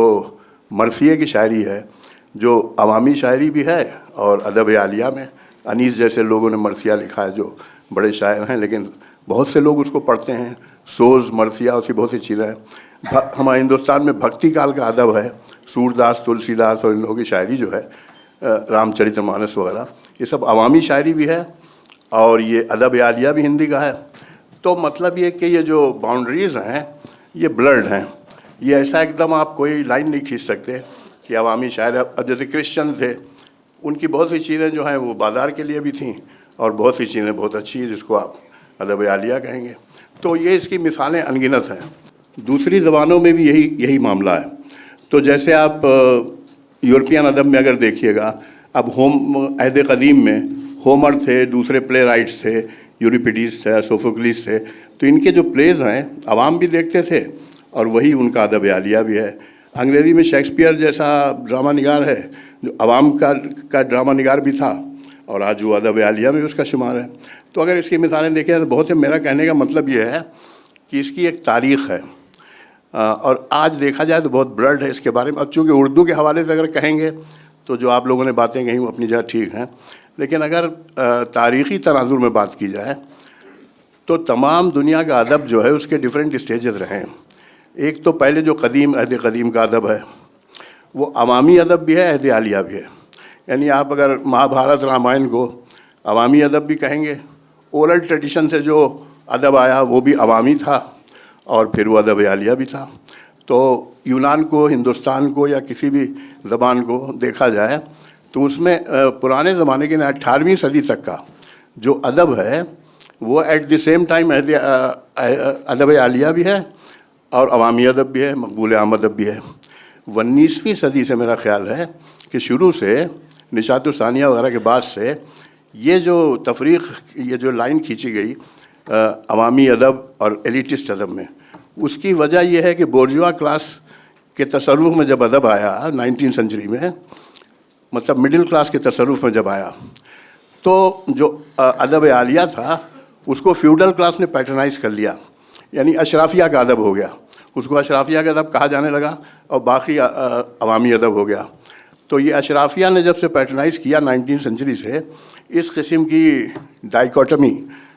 مرثیے کی شاعری ہے جو عوامی شاعری بھی ہے اور ادب عالیہ میں. انیس جیسے لوگوں نے مرثیہ لکھا ہے جو بڑے شاعر ہیں، لیکن بہت سے لوگ اس کو پڑھتے ہیں. سوز، مرثیہ، ایسی بہت سی چیزیں ہیں. ہمارے ہندوستان میں بھکتی کال کا ادب ہے، سور داس، تلسی داس اور ان لوگوں کی شاعری جو ہے، رام چرتر مانس وغیرہ، یہ سب عوامی شاعری بھی ہے اور یہ ادب عالیہ بھی ہندی کا ہے. تو مطلب یہ کہ یہ جو باؤنڈریز ہیں یہ بلرڈ ہیں. یہ ایسا ایک دم آپ کوئی لائن نہیں کھینچ سکتے کہ عوامی شاعر. اب جیسے کرسچن تھے، ان کی بہت سی چیزیں جو ہیں وہ بازار کے لیے بھی تھیں اور بہت سی چیزیں بہت اچھی ہیں جس کو آپ ادب عالیہ کہیں گے. تو یہ اس کی مثالیں انگنت ہیں. دوسری زبانوں میں بھی یہی معاملہ ہے. تو جیسے آپ یورپین ادب میں اگر دیکھیے گا، اب عہد قدیم میں ہومر تھے، دوسرے پلے رائٹس تھے، یوریپیڈیز تھے، سوفوکلیس تھے. تو ان کے جو پلیز ہیں عوام بھی دیکھتے تھے اور وہی ان کا ادب عالیہ بھی ہے. انگریزی میں شیکسپیئر جیسا ڈرامہ نگار ہے جو عوام کا ڈرامہ نگار بھی تھا اور آج وہ ادب عالیہ میں اس کا شمار ہے. تو اگر اس کی مثالیں دیکھیں تو بہت سے. میرا کہنے کا مطلب یہ ہے کہ اس کی ایک تاریخ ہے اور آج دیکھا جائے تو بہت بلرڈ ہے اس کے بارے میں. اب چونکہ اردو کے حوالے سے اگر کہیں گے تو جو آپ لوگوں نے باتیں کہیں وہ اپنی جگہ ٹھیک ہیں، لیکن اگر تاریخی تناظر میں بات کی جائے تو تمام دنیا کا ادب جو ہے اس کے ڈیفرنٹ اسٹیجز رہے ہیں. ایک تو پہلے جو عہد قدیم کا ادب ہے وہ عوامی ادب بھی ہے، عہد عالیہ بھی ہے. یعنی آپ اگر مہابھارت، رامائن کو عوامی ادب بھی کہیں گے. اورل ٹریڈیشن سے جو ادب آیا وہ بھی عوامی تھا اور پھر وہ ادب عالیہ بھی تھا. تو یونان کو، ہندوستان کو یا کسی بھی زبان کو دیکھا جائے تو اس میں پرانے زمانے کے 18ویں صدی تک کا جو ادب ہے وہ ایٹ دی سیم ٹائم ادب عالیہ بھی ہے اور عوامی ادب بھی ہے، مقبول عام ادب بھی ہے. 19ویں صدی سے میرا خیال ہے کہ شروع سے نشاط الثانیہ وغیرہ کے بعد سے یہ جو تفریق، یہ جو لائن کھینچی گئی عوامی ادب اور ایلیٹسٹ ادب میں، اس کی وجہ یہ ہے کہ بورجوا کلاس کے تصرف میں جب ادب آیا 19 سنچری میں، مطلب مڈل کلاس کے تصرف میں جب آیا، تو جو ادب عالیہ تھا اس کو فیوڈل کلاس نے پیٹرنائز کر لیا. یعنی اشرافیہ کا ادب ہو گیا، اس کو اشرافیہ کا ادب کہا جانے لگا اور باقی عوامی ادب ہو گیا. تو یہ اشرافیہ نے جب سے پیٹرنائز کیا 19 سنچری سے، اس قسم کی ڈائیکوٹمی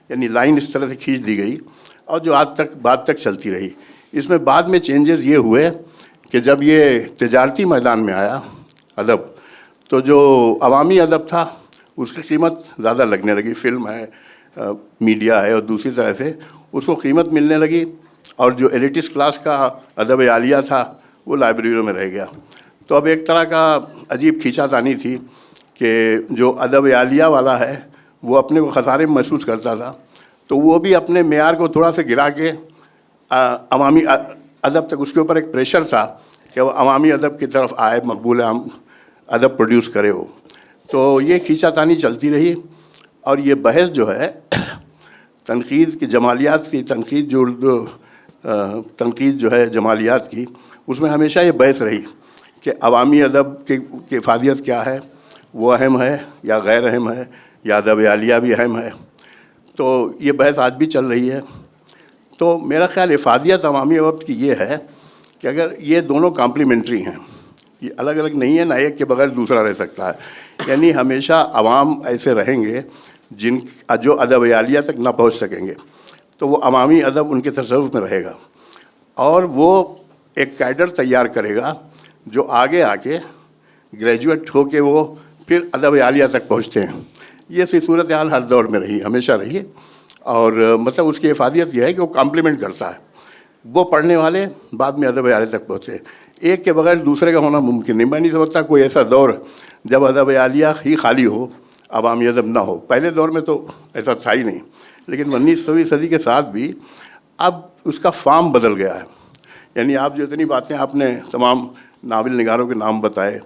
یعنی لائن اس طرح سے کھینچ دی گئی اور جو آج تک بعد تک چلتی رہی. اس میں بعد میں چینجز یہ ہوئے کہ جب یہ تجارتی میدان میں آیا ادب تو جو عوامی ادب تھا اس کی قیمت زیادہ لگنے لگی. فلم ہے, میڈیا ہے, اور دوسری طرح سے اس کو قیمت ملنے لگی, اور جو ایلیٹسٹ کلاس کا ادب عالیہ تھا وہ لائبریریوں میں رہ گیا. تو اب ایک طرح کا عجیب کھینچا تانی تھی کہ جو ادب عالیہ والا ہے وہ اپنے کو خسارے میں محسوس کرتا تھا, تو وہ بھی اپنے معیار کو تھوڑا سا گرا کے عوامی ادب تک, اس کے اوپر ایک پریشر تھا کہ وہ عوامی ادب کی طرف آئے, مقبول عام ادب پروڈیوس کرے ہو. تو یہ کھینچا تانی چلتی رہی, اور یہ بحث جو ہے تنقید کی جمالیات کی تنقید جو ہے جمالیات کی, اس میں ہمیشہ یہ بحث رہی کہ عوامی ادب کی افادیت کیا ہے, وہ اہم ہے یا غیر اہم ہے, یا ادب عالیہ بھی اہم ہے. تو یہ بحث آج بھی چل رہی ہے. تو میرا خیال افادیت عوامی ادب کی یہ ہے کہ اگر یہ دونوں کمپلیمنٹری ہیں, یہ الگ الگ نہیں ہے, نہ ایک کے بغیر دوسرا رہ سکتا ہے. یعنی ہمیشہ عوام ایسے رہیں گے جو ادب عالیہ تک نہ پہنچ سکیں گے, تو وہ عوامی ادب ان کے تصرف میں رہے گا, اور وہ ایک کیڈر تیار کرے گا جو آگے آ کے گریجویٹ ہو کے وہ پھر ادب عالیہ تک پہنچتے ہیں. یہ سی صورتحال ہر دور میں رہی, ہمیشہ رہی ہے. اور مطلب اس کی افادیت یہ ہے کہ وہ کمپلیمنٹ کرتا ہے, وہ پڑھنے والے بعد میں ادب عالیہ تک پہنچے. ایک کے بغیر دوسرے کا ہونا ممکن نہیں. میں نہیں سمجھتا کوئی ایسا دور جب ادب عالیہ ہی خالی ہو, عوامی ادب نہ ہو. پہلے دور میں تو ایسا تھا ہی نہیں, لیکن 19ویں صدی کے ساتھ بھی اب اس کا فارم بدل گیا ہے. یعنی آپ جو اتنی باتیں آپ نے تمام ناول نگاروں کے نام بتائے,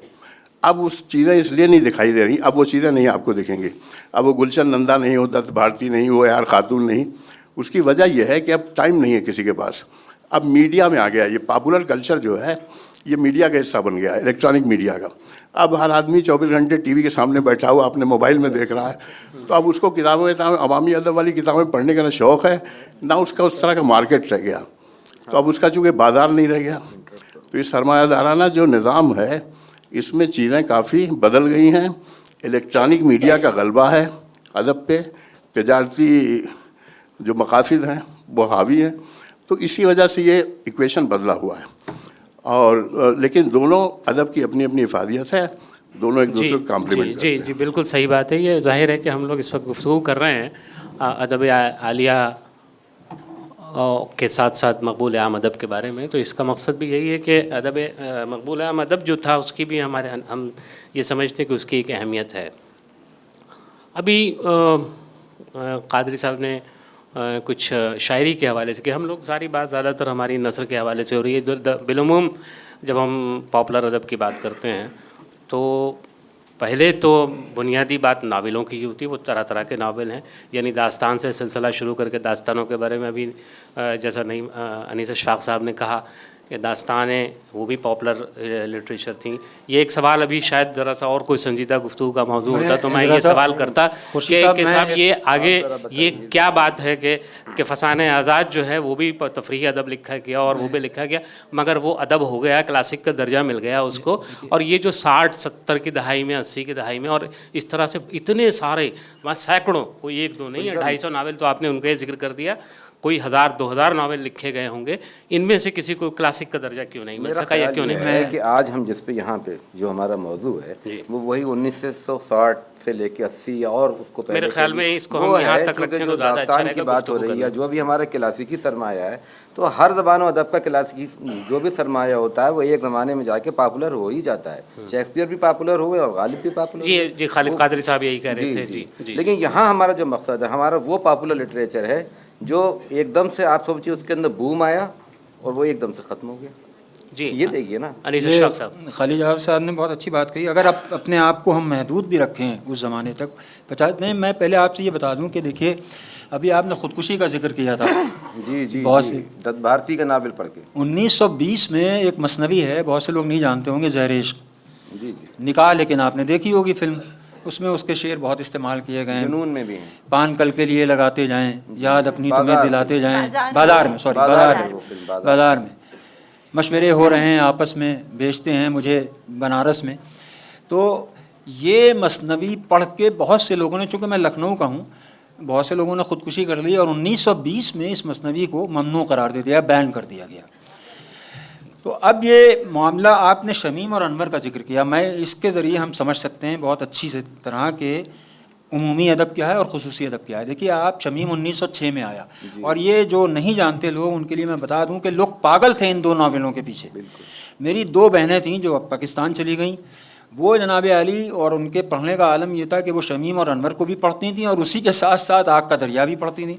اب اس چیزیں اس لیے نہیں دکھائی دے رہی, اب وہ چیزیں نہیں آپ کو دکھیں گی. اب وہ گلشن نندا نہیں ہو, دت بھارتی نہیں ہو, یار خاتون نہیں. اس کی وجہ یہ ہے کہ اب ٹائم نہیں ہے کسی کے پاس. اب میڈیا میں آ گیا, یہ پاپولر کلچر جو ہے یہ میڈیا کا حصہ بن گیا ہے, الیکٹرانک میڈیا کا. اب ہر آدمی 24 گھنٹے ٹی وی کے سامنے بیٹھا ہوا اپنے موبائل میں دیکھ رہا ہے. تو اب اس کو کتابیں عوامی ادب والی کتابیں پڑھنے کا نہ شوق ہے, نہ اس کا اس طرح کا مارکیٹ رہ گیا. تو اب اس کا چونکہ بازار نہیں رہ گیا, تو یہ سرمایہ دارانہ جو نظام ہے اس میں چیزیں کافی بدل گئی ہیں. الیکٹرانک میڈیا کا غلبہ ہے ادب پہ, تجارتی جو مقاصد ہیں وہ حاوی ہیں. تو اسی وجہ سے یہ ایکویشن بدلا ہوا ہے. اور لیکن دونوں ادب کی اپنی اپنی افادیت ہے, دونوں ایک دوسرے کو کمپلیمنٹ کرتے ہیں. جی بالکل صحیح بات ہے. یہ ظاہر ہے کہ ہم لوگ اس وقت گفتگو کر رہے ہیں ادب عالیہ کے ساتھ ساتھ مقبول عام ادب کے بارے میں. تو اس کا مقصد بھی یہی ہے کہ ادب مقبول عام ادب جو تھا اس کی بھی ہم یہ سمجھتے ہیں کہ اس کی ایک اہمیت ہے. ابھی قادری صاحب نے کچھ شاعری کے حوالے سے کہ ہم لوگ ساری بات زیادہ تر ہماری نثر کے حوالے سے ہو رہی ہے. بالعموم جب ہم پاپولر ادب کی بات کرتے ہیں تو پہلے تو بنیادی بات ناولوں کی ہوتی ہے. وہ طرح طرح کے ناول ہیں, یعنی داستان سے سلسلہ شروع کر کے داستانوں کے بارے میں ابھی جیسا انیس اشفاق صاحب نے کہا کہ داستانیں وہ بھی پاپولر لٹریچر تھیں. یہ ایک سوال ابھی شاید ذرا سا اور کوئی سنجیدہ گفتگو کا موضوع ہوتا تو میں یہ سوال کرتا کہ صاحب یہ آگے یہ کیا بات ہے کہ فسانہ آزاد جو ہے وہ بھی تفریحی ادب لکھا گیا اور وہ بھی لکھا گیا, مگر وہ ادب ہو گیا, کلاسک کا درجہ مل گیا اس کو. اور یہ جو 60-70 کی دہائی میں 80 کی دہائی میں اور اس طرح سے اتنے سارے سینکڑوں, کوئی ایک دو نہیں ہے, 250 ناول تو آپ نے ان کا ذکر کر دیا, کوئی 1000-2000 ناول لکھے گئے ہوں گے. ان میں سے کسی کو کلاسک کا درجہ کیوں نہیں مل سکا یا کیوں نہیں ہے کہ آج ہم جس پہ یہاں پہ جو ہمارا موضوع ہے وہ وہی 1960 سے لے کے 80 اور اس کو میرے خیال میں اس کو ہم یہاں تک رکھیں تو زیادہ اچھا رہے گا. بات ہو رہی ہے جو بھی ہمارا کلاسیکی سرمایہ ہے, تو ہر زبان و ادب کا کلاسیکی جو بھی سرمایہ ہوتا ہے وہ ایک زمانے میں جا کے پاپولر ہو ہی جاتا ہے. شیکسپیئر بھی پاپولر ہوئے اور غالب بھی پاپولر. جی خالد قادری صاحب یہی کہہ رہے تھے. جی لیکن یہاں ہمارا جو مقصد ہے, ہمارا وہ پاپولر لٹریچر ہے جو ایک دم سے آپ سوچیے اس کے اندر بوم آیا اور وہ ایک دم سے ختم ہو گیا. جی یہ دیکھیے نا, انیس اشفاق صاحب. خالد صاحب نے بہت اچھی بات کہی. اگر آپ اپنے آپ کو ہم محدود بھی رکھیں اس زمانے تک 50 نہیں, میں پہلے آپ سے یہ بتا دوں کہ دیکھیے ابھی آپ نے خودکشی کا ذکر کیا تھا. جی بہت سے دت بھارتی کا ناول پڑھ کے 1920 میں ایک مثنوی ہے, بہت سے لوگ نہیں جانتے ہوں گے, زہر عشق. جی نکاح, لیکن آپ نے دیکھی ہوگی فلم, اس میں اس کے شعر بہت استعمال کیے گئے ہیں. جنون میں بھی ہیں, پان کل کے لیے لگاتے جائیں, یاد اپنی تمہیں دلاتے جائیں. بازار میں مشورے ہو رہے ہیں آپس میں, بیچتے ہیں مجھے بنارس میں. تو یہ مثنوی پڑھ کے بہت سے لوگوں نے, چونکہ میں لکھنؤ کا ہوں, بہت سے لوگوں نے خودکشی کر لی اور 1920 میں اس مثنوی کو ممنوع قرار دے دیا, بین کر دیا گیا. تو اب یہ معاملہ آپ نے شمیم اور انور کا ذکر کیا، میں اس کے ذریعے ہم سمجھ سکتے ہیں بہت اچھی سے طرح کہ عمومی ادب کیا ہے اور خصوصی ادب کیا ہے. دیکھیے آپ شمیم 1906 میں آیا، اور یہ جو نہیں جانتے لوگ ان کے لیے میں بتا دوں کہ لوگ پاگل تھے ان 2 ناولوں کے پیچھے. میری 2 بہنیں تھیں جو اب پاکستان چلی گئیں، وہ جناب علی اور ان کے پڑھنے کا عالم یہ تھا کہ وہ شمیم اور انور کو بھی پڑھتی تھیں اور اسی کے ساتھ ساتھ آگ کا دریا بھی پڑھتی تھیں،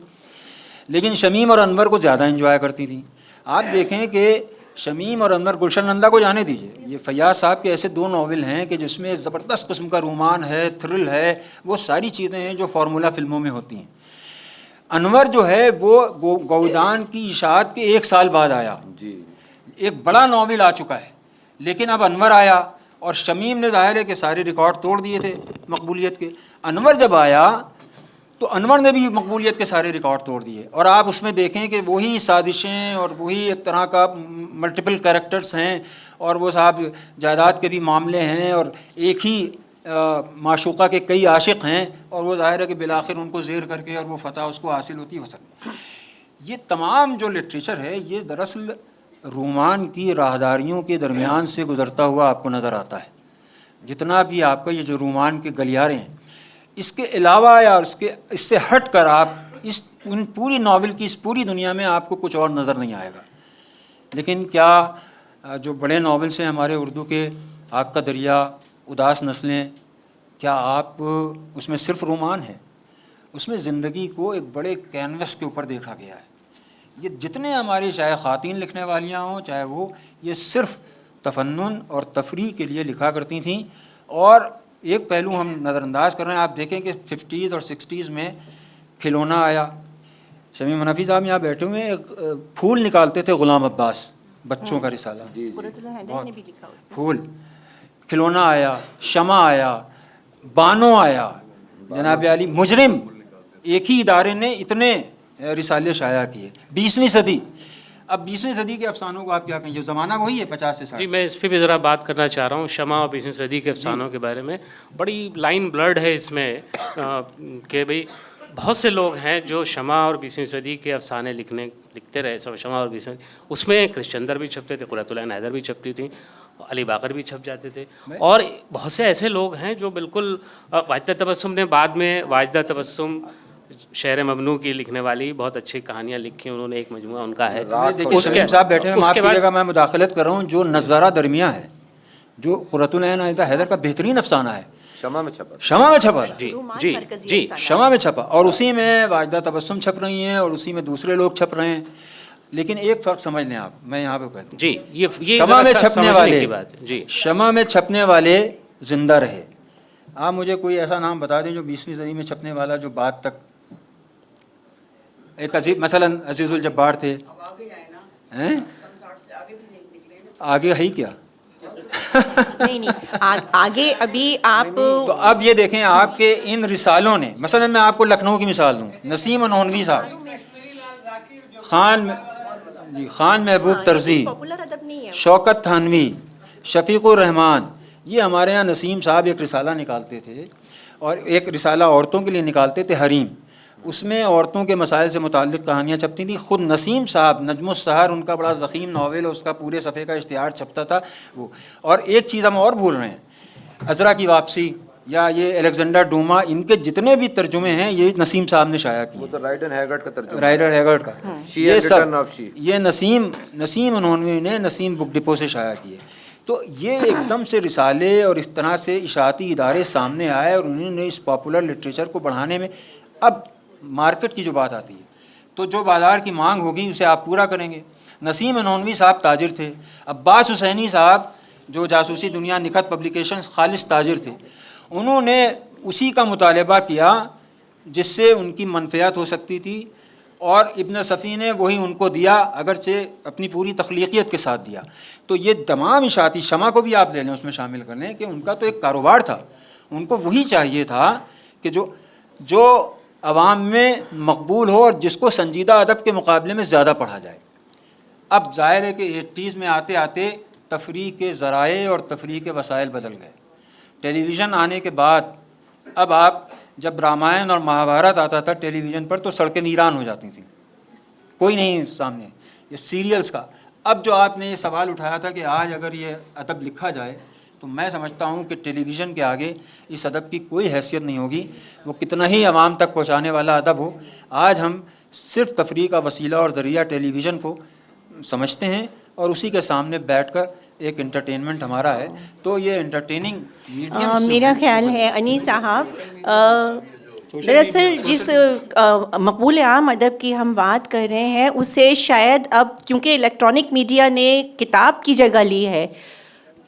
لیکن شمیم اور انور کو زیادہ انجوائے کرتی تھیں. آپ دیکھیں کہ شمیم اور انور، گلشن نندا کو جانے دیجیے، یہ فیاض صاحب کے ایسے 2 ناول ہیں کہ جس میں زبردست قسم کا رومان ہے، تھرل ہے، وہ ساری چیزیں ہیں جو فارمولا فلموں میں ہوتی ہیں. انور جو ہے وہ گودان کی اشاعت کے 1 سال بعد آیا، ایک بڑا ناول آ چکا ہے، لیکن اب انور آیا اور شمیم نے ظاہر ہے کہ سارے ریکارڈ توڑ دیے تھے مقبولیت کے. انور جب آیا تو انور نے بھی مقبولیت کے سارے ریکارڈ توڑ دیے، اور آپ اس میں دیکھیں کہ وہی سازشیں اور وہی ایک طرح کا ملٹیپل کریکٹرز ہیں، اور وہ صاحب جائیداد کے بھی معاملے ہیں، اور ایک ہی معشوقہ کے کئی عاشق ہیں، اور وہ ظاہر ہے کہ بالآخر ان کو زیر کر کے اور وہ فتح اس کو حاصل ہوتی ہو سکتی. یہ تمام جو لٹریچر ہے یہ دراصل رومان کی راہداریوں کے درمیان سے گزرتا ہوا آپ کو نظر آتا ہے. جتنا بھی آپ کا یہ جو رومان کے گلیارے ہیں، اس کے علاوہ یا اس سے ہٹ کر آپ ان پوری ناول کی اس پوری دنیا میں آپ کو کچھ اور نظر نہیں آئے گا. لیکن کیا جو بڑے ناولس ہیں ہمارے اردو کے، آگ کا دریا، اداس نسلیں، کیا آپ اس میں صرف رومان ہے؟ اس میں زندگی کو ایک بڑے کینوس کے اوپر دیکھا گیا ہے. یہ جتنے ہماری چاہے خواتین لکھنے والیاں ہوں چاہے وہ، یہ صرف تفنن اور تفریح کے لیے لکھا کرتی تھیں. اور ایک پہلو ہم نظر انداز کر رہے ہیں، آپ دیکھیں کہ 50s اور 60s میں کھلونا آیا. شمیم حنفی صاحب یہاں بیٹھے ہوئے ہیں، ایک پھول نکالتے تھے غلام عباس، بچوں کا رسالہ، پھول. کھلونا آیا، شمع آیا، بانو آیا، جناب علی مجرم، ایک ہی ادارے نے اتنے رسالے شائع کیے. 20ویں صدی، اب 20ویں صدی کے افسانوں کو آپ کیا کہیں؟ یہ زمانہ وہی ہے 50 سے 60. جی میں اس پہ بھی ذرا بات کرنا چاہ رہا ہوں، شمع اور 20ویں صدی کے افسانوں کے بارے میں. بڑی لائن بلرڈ ہے اس میں کہ بھئی بہت سے لوگ ہیں جو شمع اور 20ویں صدی کے افسانے لکھتے رہے. شمع اور 20ویں، اس میں کرش چندر بھی چھپتے تھے، قرۃ العین حیدر بھی چھپتی تھیں، علی باقر بھی چھپ جاتے تھے، اور بہت سے ایسے لوگ ہیں جو بالکل، واجدہ تبسم نے بعد میں، واجدہ تبسم شعر ممنوع کی لکھنے والی بہت اچھی کہانیاں لکھی، انہوں نے ایک مجموعہ ان کا ہے. دیکھیے شمیم صاحب بیٹھے ہیں، معاف کیجیے گا میں مداخلت کر رہا ہوں، جو نظارہ درمیاں ہے، جو قرۃ العین حیدر کا بہترین افسانہ ہے، شمع میں چھپا. جی شمع میں چھپا، اور اسی میں واجدہ تبسم چھپ رہی ہیں اور اسی میں دوسرے لوگ چھپ رہے ہیں. لیکن ایک فرق سمجھ لیں آپ، میں یہاں پہ کہتا ہوں، جی یہ شمع میں چھپنے والے، جی شمع میں چھپنے والے زندہ رہے. آپ مجھے کوئی ایسا نام بتا دیں جو 20ویں صدی میں چھپنے والا جو بعد تک، ایک عزیز مثلا عزیز الجبار تھے، آگے ہے ہی کیا؟ نہیں آگے ابھی آپ، تو اب یہ دیکھیں آپ کے ان رسالوں نے، مثلا میں آپ کو لکھنؤ کی مثال دوں، نسیم نونوی صاحب، خان محبوب طرزی، شوکت تھانوی، شفیق الرحمان، یہ ہمارے ہاں نسیم صاحب ایک رسالہ نکالتے تھے، اور ایک رسالہ عورتوں کے لیے نکالتے تھے، حریم. اس میں عورتوں کے مسائل سے متعلق کہانیاں چھپتی تھیں. خود نسیم صاحب نجم السحر، ان کا بڑا ضخیم ناول، اس کا پورے صفحے کا اشتہار چھپتا تھا وہ. اور ایک چیز ہم اور بھول رہے ہیں، عذرا کی واپسی یا یہ الیگزینڈر ڈوما، ان کے جتنے بھی ترجمے ہیں یہ نسیم صاحب نے شائع کیے. وہ تو رائڈر ہیگرٹ کا ترجمہ، رائڈر ہیگرٹ کا، شی یہ اینڈ سب ریٹرن آف شی، یہ نسیم انہوں نے نسیم بک ڈپو سے شائع کیے. تو یہ ایک دم سے رسالے اور اس طرح سے اشاعتی ادارے سامنے آئے، اور انہوں نے اس پاپولر لٹریچر کو بڑھانے میں، اب مارکیٹ کی جو بات آتی ہے تو جو بازار کی مانگ ہوگی اسے آپ پورا کریں گے. نسیم نونوی صاحب تاجر تھے، عباس حسینی صاحب جو جاسوسی دنیا نکھت پبلیکیشنز خالص تاجر تھے، انہوں نے اسی کا مطالبہ کیا جس سے ان کی منفعت ہو سکتی تھی، اور ابن صفی نے وہی ان کو دیا، اگرچہ اپنی پوری تخلیقیت کے ساتھ دیا. تو یہ تمام اشاعتی، شمع کو بھی آپ لے لیں اس میں شامل کر لیں کہ ان کا تو ایک کاروبار تھا، ان کو وہی چاہیے تھا کہ جو عوام میں مقبول ہو اور جس کو سنجیدہ ادب کے مقابلے میں زیادہ پڑھا جائے. اب ظاہر ہے کہ 80s میں آتے آتے تفریح کے ذرائع اور تفریح کے وسائل بدل گئے. ٹیلی ویژن آنے کے بعد اب آپ جب رامائن اور مہابھارت آتا تھا ٹیلی ویژن پر تو سڑکیں ویران ہو جاتی تھیں، کوئی نہیں سامنے، یہ سیریلز کا. اب جو آپ نے یہ سوال اٹھایا تھا کہ آج اگر یہ ادب لکھا جائے تو میں سمجھتا ہوں کہ ٹیلی ویژن کے آگے اس ادب کی کوئی حیثیت نہیں ہوگی، وہ کتنا ہی عوام تک پہنچانے والا ادب ہو۔ آج ہم صرف تفریح کا وسیلہ اور ذریعہ ٹیلی ویژن کو سمجھتے ہیں اور اسی کے سامنے بیٹھ کر ایک انٹرٹینمنٹ ہمارا ہے، تو یہ انٹرٹیننگ میڈیم میرا خیال ہے انیس صاحب، دراصل جس مقبول عام ادب کی ہم بات کر رہے ہیں اسے شاید اب کیونکہ الیکٹرانک میڈیا نے کتاب کی جگہ لی ہے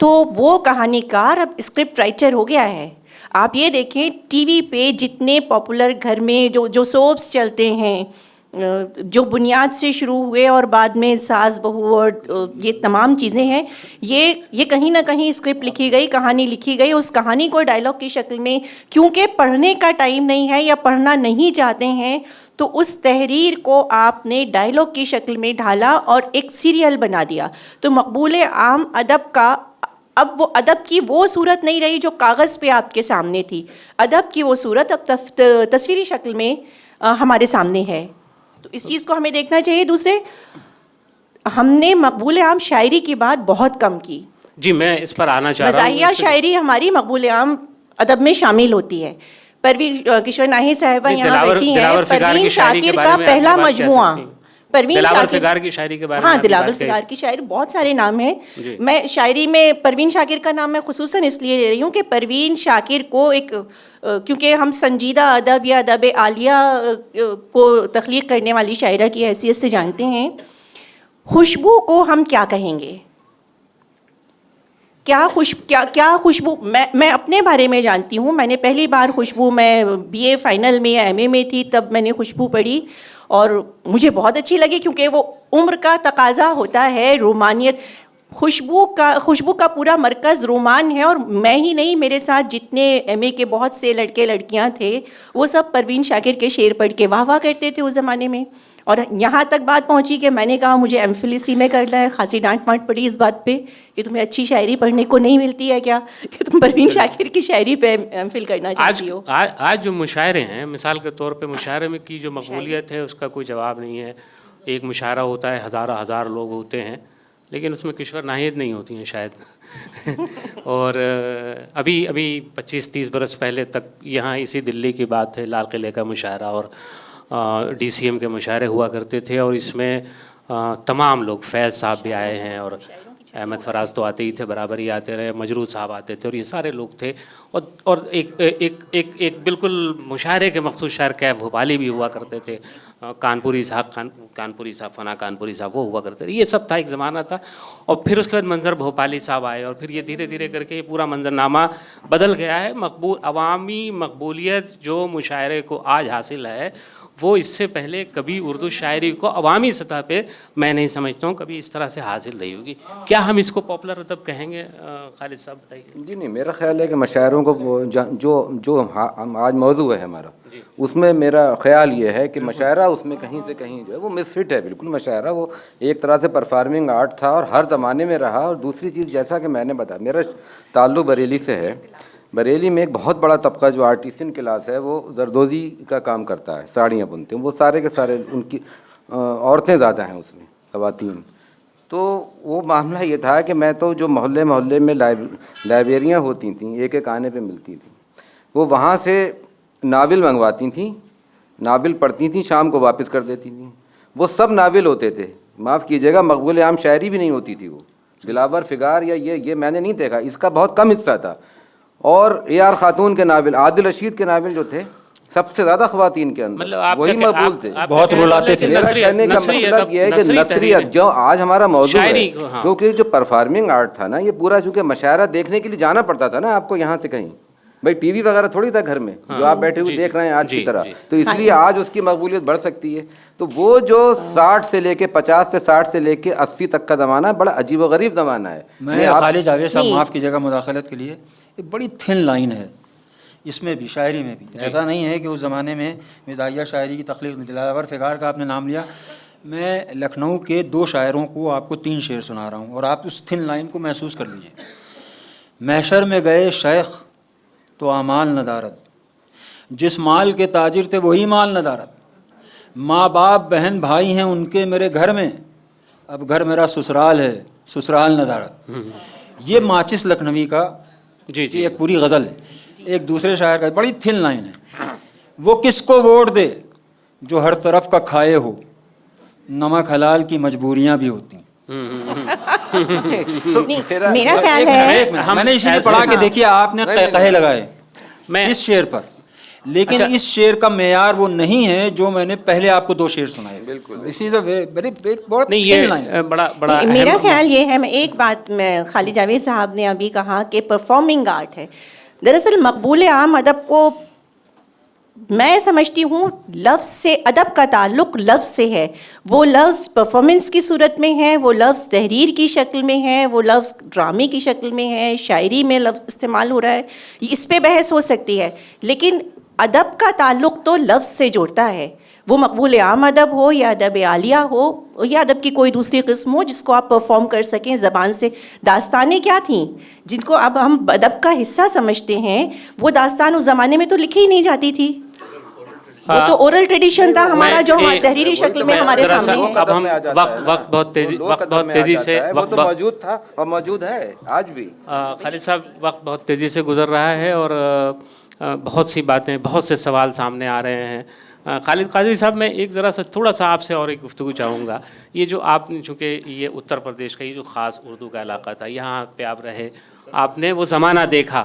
تو وہ کہانی کار اب اسکرپٹ رائٹر ہو گیا ہے۔ آپ یہ دیکھیں ٹی وی پہ جتنے پاپولر گھر میں جو سوپس چلتے ہیں، جو بنیاد سے شروع ہوئے اور بعد میں ساس بہو اور یہ تمام چیزیں ہیں، یہ کہیں نہ کہیں اسکرپٹ لکھی گئی، کہانی لکھی گئی، اس کہانی کو ڈائلاگ کی شکل میں، کیونکہ پڑھنے کا ٹائم نہیں ہے یا پڑھنا نہیں چاہتے ہیں تو اس تحریر کو آپ نے ڈائلاگ کی شکل میں ڈھالا اور ایک سیریل بنا دیا۔ تو مقبول عام ادب کا اب وہ ادب کی وہ صورت نہیں رہی جو کاغذ پہ آپ کے سامنے تھی، ادب کی وہ صورت اب تصویری شکل میں ہمارے سامنے ہے، تو اس چیز کو ہمیں دیکھنا چاہیے۔ دوسرے، ہم نے مقبول عام شاعری کی بات بہت کم کی۔ جی میں اس پر آنا چاہ رہا ہوں۔ مزاحیہ شاعری ہماری مقبول عام ادب میں شامل ہوتی ہے۔ پروین کشور ناہی صاحبہ یہاں بیٹھی ہیں، پروین شاکر کا پہلا مجموعہ، دلاور فگار کی شاعری کے بارے میں، ہاں دلاور فگار کی شاعری، بہت سارے نام ہیں۔ میں شاعری میں پروین شاکر کا نام میں خصوصاً اس لیے لے رہی ہوں کہ پروین شاکر کو ایک، کیونکہ ہم سنجیدہ ادب یا ادب عالیہ کو تخلیق کرنے والی شاعرہ کی حیثیت سے جانتے ہیں، خوشبو کو ہم کیا کہیں گے؟ کیا خوشبو، میں اپنے بارے میں جانتی ہوں، میں نے پہلی بار خوشبو، میں بی اے فائنل میں یا ایم اے میں تھی تب میں نے خوشبو پڑھی اور مجھے بہت اچھی لگی، کیونکہ وہ عمر کا تقاضا ہوتا ہے، رومانیت، خوشبو کا پورا مرکز رومان ہے، اور میں ہی نہیں، میرے ساتھ جتنے ایم اے کے بہت سے لڑکے لڑکیاں تھے وہ سب پروین شاکر کے شعر پڑھ کے واہ واہ کرتے تھے اس زمانے میں، اور یہاں تک بات پہنچی کہ میں نے کہا مجھے ایم فل اسی میں کرنا ہے، خاصی ڈانٹ پاٹ پڑی اس بات پہ کہ تمہیں اچھی شاعری پڑھنے کو نہیں ملتی ہے کیا کہ تم پروین شاکر کی شاعری پہ ایم فل کرنا چاہتی ہو۔ آج جو مشاعرے ہیں، مثال کے طور پہ مشاعرے میں کی جو مقبولیت ہے اس کا کوئی جواب نہیں ہے۔ ایک مشاعرہ ہوتا ہے، ہزار لوگ ہوتے ہیں، لیکن اس میں کشور ناہید نہیں ہوتی ہیں شاید۔ اور ابھی 25-30 برس پہلے تک یہاں اسی دلی کی بات ہے، لال قلعے کا مشاعرہ اور ڈی سی ایم کے مشاعرے ہوا کرتے تھے، اور اس میں تمام لوگ، فیض صاحب بھی آئے ہیں اور احمد فراز تو آتے ہی تھے، برابر ہی آتے رہے، مجروح صاحب آتے تھے، اور یہ سارے لوگ تھے، اور ایک بالکل مشاعرے کے مخصوص شاعر کیف بھوپالی بھی ہوا کرتے تھے، کانپوری صاحب، فنا کانپوری صاحب وہ ہوا کرتے تھے، یہ سب تھا، ایک زمانہ تھا۔ اور پھر اس کے بعد منظر بھوپالی صاحب آئے، اور پھر یہ دھیرے دھیرے کر کے یہ پورا منظرنامہ بدل گیا ہے۔ عوامی مقبولیت جو مشاعرے کو آج حاصل ہے وہ اس سے پہلے کبھی اردو شاعری کو عوامی سطح پہ میں نہیں سمجھتا ہوں کبھی اس طرح سے حاصل نہیں ہوگی۔ کیا ہم اس کو پاپولر ادب کہیں گے؟ خالد صاحب بتائیے۔ جی نہیں، میرا خیال ہے کہ مشاعروں کو جو آج موضوع ہے ہمارا، اس میں میرا خیال یہ ہے کہ مشاعرہ اس میں کہیں سے کہیں جو ہے وہ مس فٹ ہے۔ بالکل مشاعرہ وہ ایک طرح سے پرفارمنگ آرٹ تھا اور ہر زمانے میں رہا۔ اور دوسری چیز، جیسا کہ میں نے بتایا، میرا تعلق بریلی سے ہے۔ بریلی میں ایک بہت بڑا طبقہ جو آرٹیسن کلاس ہے وہ زردوزی کا کام کرتا ہے، ساڑیاں بنتے ہیں، وہ سارے کے سارے، ان کی عورتیں زیادہ ہیں اس میں، خواتین۔ تو وہ معاملہ یہ تھا کہ میں تو جو محلے میں لائبریریاں ہوتی تھیں، ایک آنے پہ ملتی تھیں، وہ وہاں سے ناول منگواتی تھیں، ناول پڑھتی تھیں، شام کو واپس کر دیتی تھیں۔ وہ سب ناول ہوتے تھے، معاف کیجیے گا، مقبول عام شاعری بھی نہیں ہوتی تھی۔ وہ دلاور فگار یا یہ میں نے نہیں دیکھا، اس کا بہت کم حصہ تھا۔ اور اے آر خاتون کے ناول، عادل رشید کے ناول جو تھے، سب سے زیادہ خواتین کے اندر وہی مقبول تھے، بہت رلاتے تھے۔ میرا کہنے کا مطلب یہ ہے کہ نثریت جو آج ہمارا موضوع ہے، کیونکہ جو پرفارمنگ آرٹ تھا نا، یہ پورا چونکہ مشاعرہ دیکھنے کے لیے جانا پڑتا تھا نا آپ کو یہاں سے کہیں، بھائی ٹی وی وغیرہ تھوڑی تھا گھر میں جو آپ بیٹھے ہوئے دیکھ رہے ہیں آج کی طرح، تو اس لیے آج اس کی مقبولیت بڑھ سکتی ہے۔ تو وہ جو 60 سے لے کے 50 سے 60 سے لے کے 80 تک کا زمانہ بڑا عجیب و غریب زمانہ ہے۔ میں خالد جاوید صاحب معاف کیجیے گا مداخلت کے لیے، ایک بڑی تھن لائن ہے اس میں بھی، شاعری میں بھی۔ ایسا نہیں ہے کہ اس زمانے میں مزاحیہ شاعری کی تخلیق، دلاور فگار کا آپ نے نام لیا، میں لکھنؤ کے 2 شاعروں کو آپ کو 3 شعر سنا رہا ہوں اور آپ اس تھن لائن کو محسوس کر لیجیے۔ محشر میں گئے شیخ تو اعمال ندارت، جس مال کے تاجر تھے وہی مال ندارت، ماں باپ بہن بھائی ہیں ان کے میرے گھر میں، اب گھر میرا سسرال ہے، سسرال ندارت، یہ ماچس لکھنوی کا جی جی ایک پوری غزل ہے. ایک دوسرے شاعر کا بڑی تھن لائن ہے، وہ کس کو ووٹ دے جو ہر طرف کا کھائے ہو، نمک حلال کی مجبوریاں بھی ہوتی ہیں. نہیں، میرا خیال ہے میں نے اسی لیے پڑھا کہ دیکھیے آپ نے قہقہے لگائے میں اس شعر پر، لیکن اس شعر کا معیار وہ نہیں ہے جو میں نے پہلے آپ کو 2 شعر سنائے. بالکل دس از اے ویری بہت نہیں، یہ بڑا میرا خیال یہ ہے، میں ایک بات میں خالد جاوید صاحب نے ابھی کہا کہ پرفارمنگ آرٹ ہے. دراصل مقبول عام ادب کو میں سمجھتی ہوں لفظ سے، ادب کا تعلق لفظ سے ہے. وہ لفظ پرفارمنس کی صورت میں ہے، وہ لفظ تحریر کی شکل میں ہے، وہ لفظ ڈرامے کی شکل میں ہے، شاعری میں لفظ استعمال ہو رہا ہے. اس پہ بحث ہو سکتی ہے، لیکن ادب کا تعلق تو لفظ سے جوڑتا ہے. وہ مقبول عام ادب ہو یا ادب عالیہ ہو یا ادب کی کوئی دوسری قسم ہو جس کو آپ پرفارم کر سکیں زبان سے. داستانیں کیا تھیں جن کو اب ہم ادب کا حصہ سمجھتے ہیں، وہ داستان اس زمانے میں تو لکھی ہی نہیں جاتی تھی. وہ تو اورل ٹریڈیشن تھا ہمارا جو تحریری شکل میں ہمارے سامنے ہے. اب ہم وقت بہت تیزی سے وہ تو موجود تھا اور موجود ہے آج بھی. خالد صاحب، وقت بہت تیزی سے گزر رہا ہے اور بہت سی باتیں، بہت سے سوال سامنے آ رہے ہیں. خالد قادری صاحب، میں ایک ذرا سا تھوڑا سا آپ سے اور ایک گفتگو چاہوں گا. یہ جو آپ نے، چونکہ یہ اتر پردیش کا یہ جو خاص اردو کا علاقہ تھا، یہاں پہ آپ رہے، آپ نے وہ زمانہ دیکھا،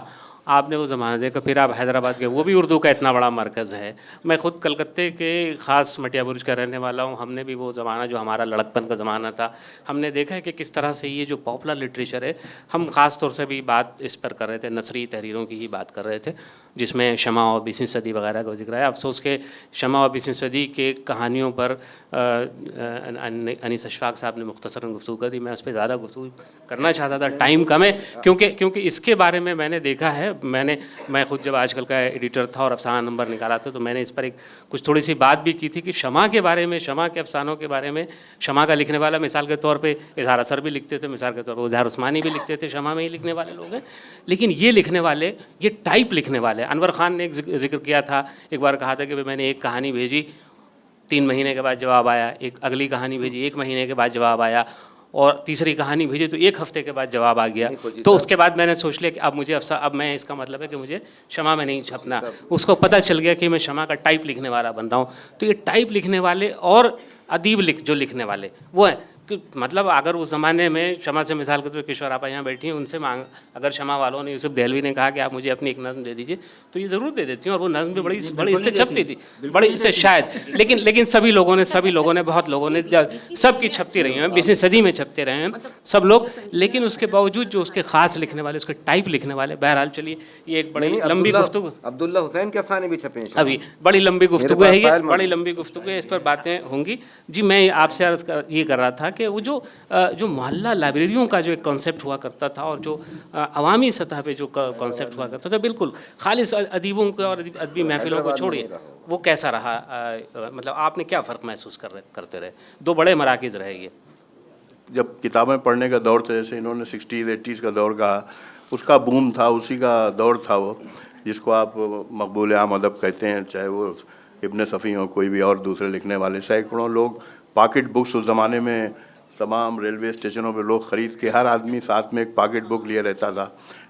پھر آپ حیدرآباد گئے، وہ بھی اردو کا اتنا بڑا مرکز ہے. میں خود کلکتے کے خاص مٹیا برج کا رہنے والا ہوں. ہم نے بھی وہ زمانہ جو ہمارا لڑکپن کا زمانہ تھا، ہم نے دیکھا ہے کہ کس طرح سے یہ جو پاپولر لٹریچر ہے، ہم خاص طور سے بھی بات اس پر کر رہے تھے، نثری تحریروں کی ہی بات کر رہے تھے، جس میں شمع اور 20ویں صدی وغیرہ کا ذکر ہے. افسوس کہ شمع اور 20ویں صدی کے کہانیوں پر انیس اشفاق صاحب نے مختصراً گفتگو کر دی. میں اس پہ زیادہ گفتگو کرنا چاہتا تھا، ٹائم کم ہے، کیونکہ اس کے بارے میں نے دیکھا ہے. میں خود جب آج کل کا ایڈیٹر تھا اور افسانہ نمبر نکالا تھا، تو میں نے اس پر ایک کچھ تھوڑی سی بات بھی کی تھی کہ شمع کے بارے میں، شمع کے افسانوں کے بارے میں، شمع کا لکھنے والا مثال کے طور پہ اظہار اثر بھی لکھتے تھے، مثال کے طور پر اظہار عثمانی بھی لکھتے تھے، شمع میں ہی لکھنے والے لوگ ہیں. لیکن یہ لکھنے والے، یہ ٹائپ لکھنے والے، انور خان نے ایک ذکر کیا تھا، ایک بار کہا تھا کہ میں نے ایک کہانی بھیجی، 3 مہینے کے بعد جواب آیا، ایک اگلی کہانی بھیجی، 1 مہینے کے بعد جواب آیا، اور تیسری کہانی بھیجی تو 1 ہفتے کے بعد جواب آ گیا. تو اس کے بعد میں نے سوچ لیا کہ اب میں اس کا مطلب ہے کہ مجھے شمع میں نہیں چھپنا. اس کو پتہ چل گیا کہ میں شمع کا ٹائپ لکھنے والا بن رہا ہوں. تو یہ ٹائپ لکھنے والے اور ادیب جو لکھنے والے وہ ہیں. مطلب اگر اس زمانے میں شمع سے مثال کے طور پر کشور آپا یہاں بیٹھی ہیں، ان سے اگر شمع والوں نے، یوسف دہلوی نے کہا کہ آپ مجھے اپنی ایک نظم دے دیجیے، تو یہ ضرور دے دیتی ہیں، اور وہ نظم بھی بڑی اس سے چھپتی تھی، بڑی اس سے شاید. لیکن سبھی لوگوں نے بہت لوگوں نے سب کی چھپتی رہی ہیں، 20ویں صدی میں چھپتے رہے ہیں سب لوگ. لیکن اس کے باوجود جو اس کے خاص لکھنے والے، اس کے ٹائپ لکھنے والے، بہرحال چلیے یہ ایک بڑی لمبی گفتگو، عبداللہ حسین کے افسانے بھی چھپے ہیں ابھی بڑی لمبی گفتگو ہے، یہ بڑی لمبی گفتگو ہے، اس پر باتیں ہوں گی. جی میں آپ سے عرض یہ کر رہا تھا کہ وہ جو محلہ لائبریریوں کا جو ایک کانسیپٹ ہوا کرتا تھا، اور جو عوامی سطح پہ جو کانسیپٹ ہوا کرتا تھا، بالکل خالص ادیبوں کو اور ادبی محفلوں کو چھوڑیے، وہ کیسا رہا؟ مطلب آپ نے کیا فرق محسوس کرتے رہے؟ 2 بڑے مراکز رہے یہ. جب کتابیں پڑھنے کا دور تھا، جیسے انہوں نے 60s 80s کا دور کہا، اس کا بوم تھا، اسی کا دور تھا وہ، جس کو آپ مقبول عام ادب کہتے ہیں. چاہے وہ ابن صفی ہو، کوئی بھی اور دوسرے لکھنے والے، سینکڑوں لوگ پاکٹ بکس اس زمانے میں تمام ریلوے اسٹیشنوں پہ لوگ خرید کے، ہر آدمی ساتھ میں ایک پاکٹ بک لیے رہتا تھا.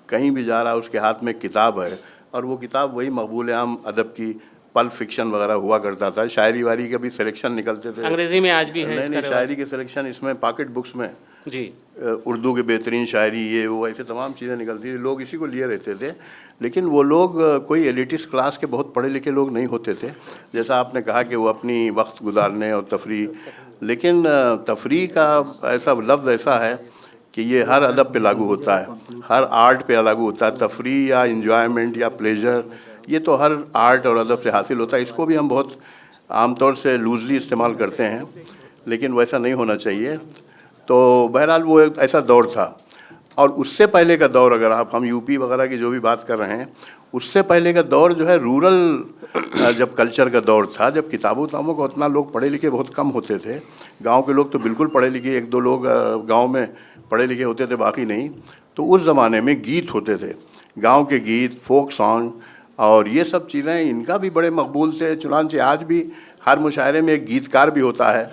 کہیں بھی جا رہا اس کے ہاتھ میں ایک کتاب ہے، اور وہ کتاب وہی مقبول عام ادب کی پلپ فکشن وغیرہ ہوا کرتا تھا. شاعری واری کے بھی سلیکشن نکلتے تھے، انگریزی میں آج بھی ہے. نہیں شاعری کے سلیکشن اس میں پاکٹ بکس میں، جی اردو کے بہترین شاعری، یہ وہ ایسے تمام چیزیں نکلتی تھیں. لوگ اسی کو لیے رہتے تھے. لیکن وہ لوگ کوئی ایلیٹسٹ کلاس کے بہت پڑھے لکھے لوگ نہیں ہوتے تھے. جیسا آپ نے کہا کہ وہ اپنی وقت گزارنے اور تفریح، لیکن تفریح کا ایسا لفظ ایسا ہے کہ یہ ہر ادب پہ لاگو ہوتا ہے، ہر آرٹ پہ لاگو ہوتا ہے. تفریح یا انجوائمنٹ یا پلیجر، یہ تو ہر آرٹ اور ادب سے حاصل ہوتا ہے. اس کو بھی ہم بہت عام طور سے لوزلی استعمال کرتے ہیں، لیکن ویسا نہیں ہونا چاہیے. تو بہرحال وہ ایک ایسا دور تھا. اور اس سے پہلے کا دور، اگر ہم یو پی وغیرہ کی جو بھی بات کر رہے ہیں، اس سے پہلے کا دور جو ہے رورل جب کلچر کا دور تھا، جب کتابوں کو اتنا لوگ پڑھے لکھے بہت کم ہوتے تھے. گاؤں کے لوگ تو بالکل پڑھے لکھے، 1-2 لوگ گاؤں میں پڑھے لکھے ہوتے تھے، باقی نہیں. تو اس زمانے میں گیت ہوتے تھے، گاؤں کے گیت، فوک سانگ، اور یہ سب چیزیں ان کا بھی بڑے مقبول تھے. چنانچہ آج بھی ہر مشاعرے میں ایک گیتکار بھی ہوتا ہے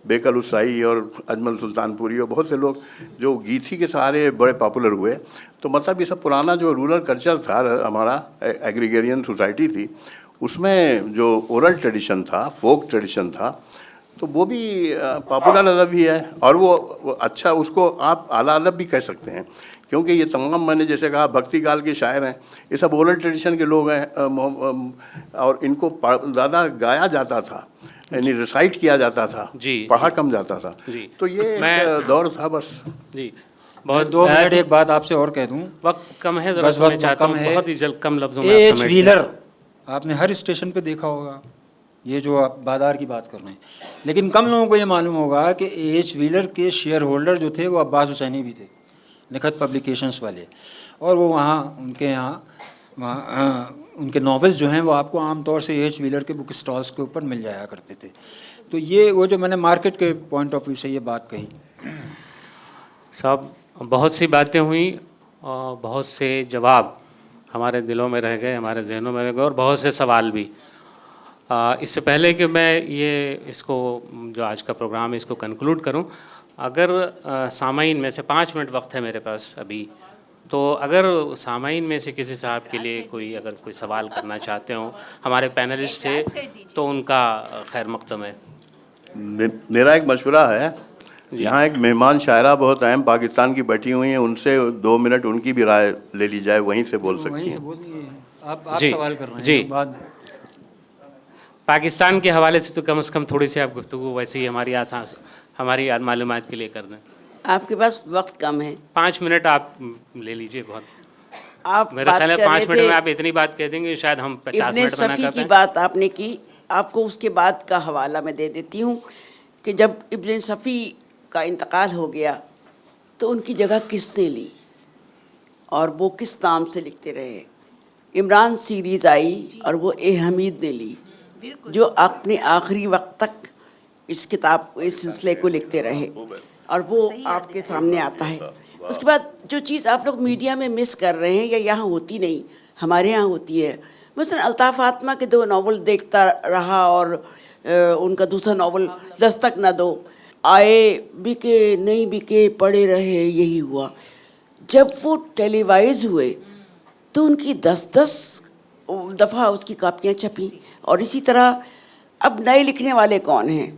بیکل السائی اور اجمل سلطانپوری اور بہت سے لوگ جو گیتھی کے سہارے بڑے پاپولر ہوئے. تو مطلب یہ سب پرانا جو رورل کلچر تھا ہمارا, ایگریگیرین سوسائٹی تھی, اس میں جو اورل ٹریڈیشن تھا, فوک ٹریڈیشن تھا, تو وہ بھی پاپولر ادب ہی ہے. اور وہ اچھا, اس کو آپ اعلیٰ ادب بھی کہہ سکتے ہیں, کیونکہ یہ تمام میں نے جیسے کہا بھکتی کال کے شاعر ہیں, یہ سب اورل ٹریڈیشن کے لوگ ہیں, اور ان کو زیادہ گایا جاتا تھا, یعنی ریسائٹ کیا جاتا تھا, پڑھا کم جاتا تھا. تو یہ ایک دور تھا. بس جی بہت 2 منٹ ایک بات آپ سے اور کہہ دوں, وقت کم ہے, بس وقت کم ہے. بہت ہی جلد کم لفظوں میں ایچ ویلر آپ نے ہر اسٹیشن پہ دیکھا ہوگا, یہ جو آپ بازار کی بات کر رہے ہیں, لیکن کم لوگوں کو یہ معلوم ہوگا کہ ایچ ویلر کے شیئر ہولڈر جو تھے وہ عباس حسینی بھی تھے, نکھت پبلیکیشنز والے. اور وہ وہاں ان کے یہاں ان کے ناولز جو ہیں وہ آپ کو عام طور سے ایچ ویلر کے بک اسٹالس کے اوپر مل جایا کرتے تھے. تو یہ وہ جو میں نے مارکیٹ کے پوائنٹ آف ویو سے یہ بات کہی. صاحب بہت سی باتیں ہوئیں اور بہت سے جواب ہمارے دلوں میں رہ گئے, ہمارے ذہنوں میں رہ گئے, اور بہت سے سوال بھی. اس سے پہلے کہ میں اس کو جو آج کا پروگرام ہے اس کو کنکلوڈ کروں, اگر سامعین میں سے 5 منٹ وقت ہے میرے پاس ابھی, تو اگر سامعین میں سے کسی صاحب کے لیے اگر کوئی سوال کرنا چاہتے ہوں ہمارے پینلسٹ سے, تو ان کا خیر مقدم ہے. میرا ایک مشورہ ہے, یہاں ایک مہمان شاعرہ بہت اہم پاکستان کی بیٹھی ہوئی ہیں, ان سے 2 منٹ ان کی بھی رائے لے لی جائے, وہیں سے بول سکتی ہیں. آپ سوال کر رہے ہیں جی, پاکستان کے حوالے سے تو کم از کم تھوڑی سی آپ گفتگو ویسے ہی ہماری معلومات کے لیے کر دیں. آپ کے پاس وقت کم ہے, 5 منٹ آپ لے لیجئے. بہت آپ میرا خیال ہے 5 منٹ میں آپ اتنی بات کہہ دیں گے شاید ہم 50 ابن منٹ بنا صفی کر کی پائیں. بات آپ نے کی, آپ کو اس کے بعد کا حوالہ میں دے دیتی ہوں کہ جب ابن صفی کا انتقال ہو گیا تو ان کی جگہ کس نے لی اور وہ کس نام سے لکھتے رہے. عمران سیریز آئی اور وہ اے حمید نے لی, جو اپنے آخری وقت تک اس سلسلے کو لکھتے رہے, اور وہ آپ کے سامنے آتا ہے. اس کے بعد جو چیز آپ لوگ میڈیا میں مس کر رہے ہیں یا یہاں ہوتی نہیں, ہمارے یہاں ہوتی ہے. مثلا الطاف فاطمہ کے 2 ناول دیکھتا رہا اور ان کا دوسرا ناول دستک نہ دو, آئے بکے نہیں بکے پڑے رہے, یہی ہوا. جب وہ ٹیلی وائز ہوئے تو ان کی 10 دفعہ اس کی کاپیاں چھپیں. اور اسی طرح اب نئے لکھنے والے کون ہیں؟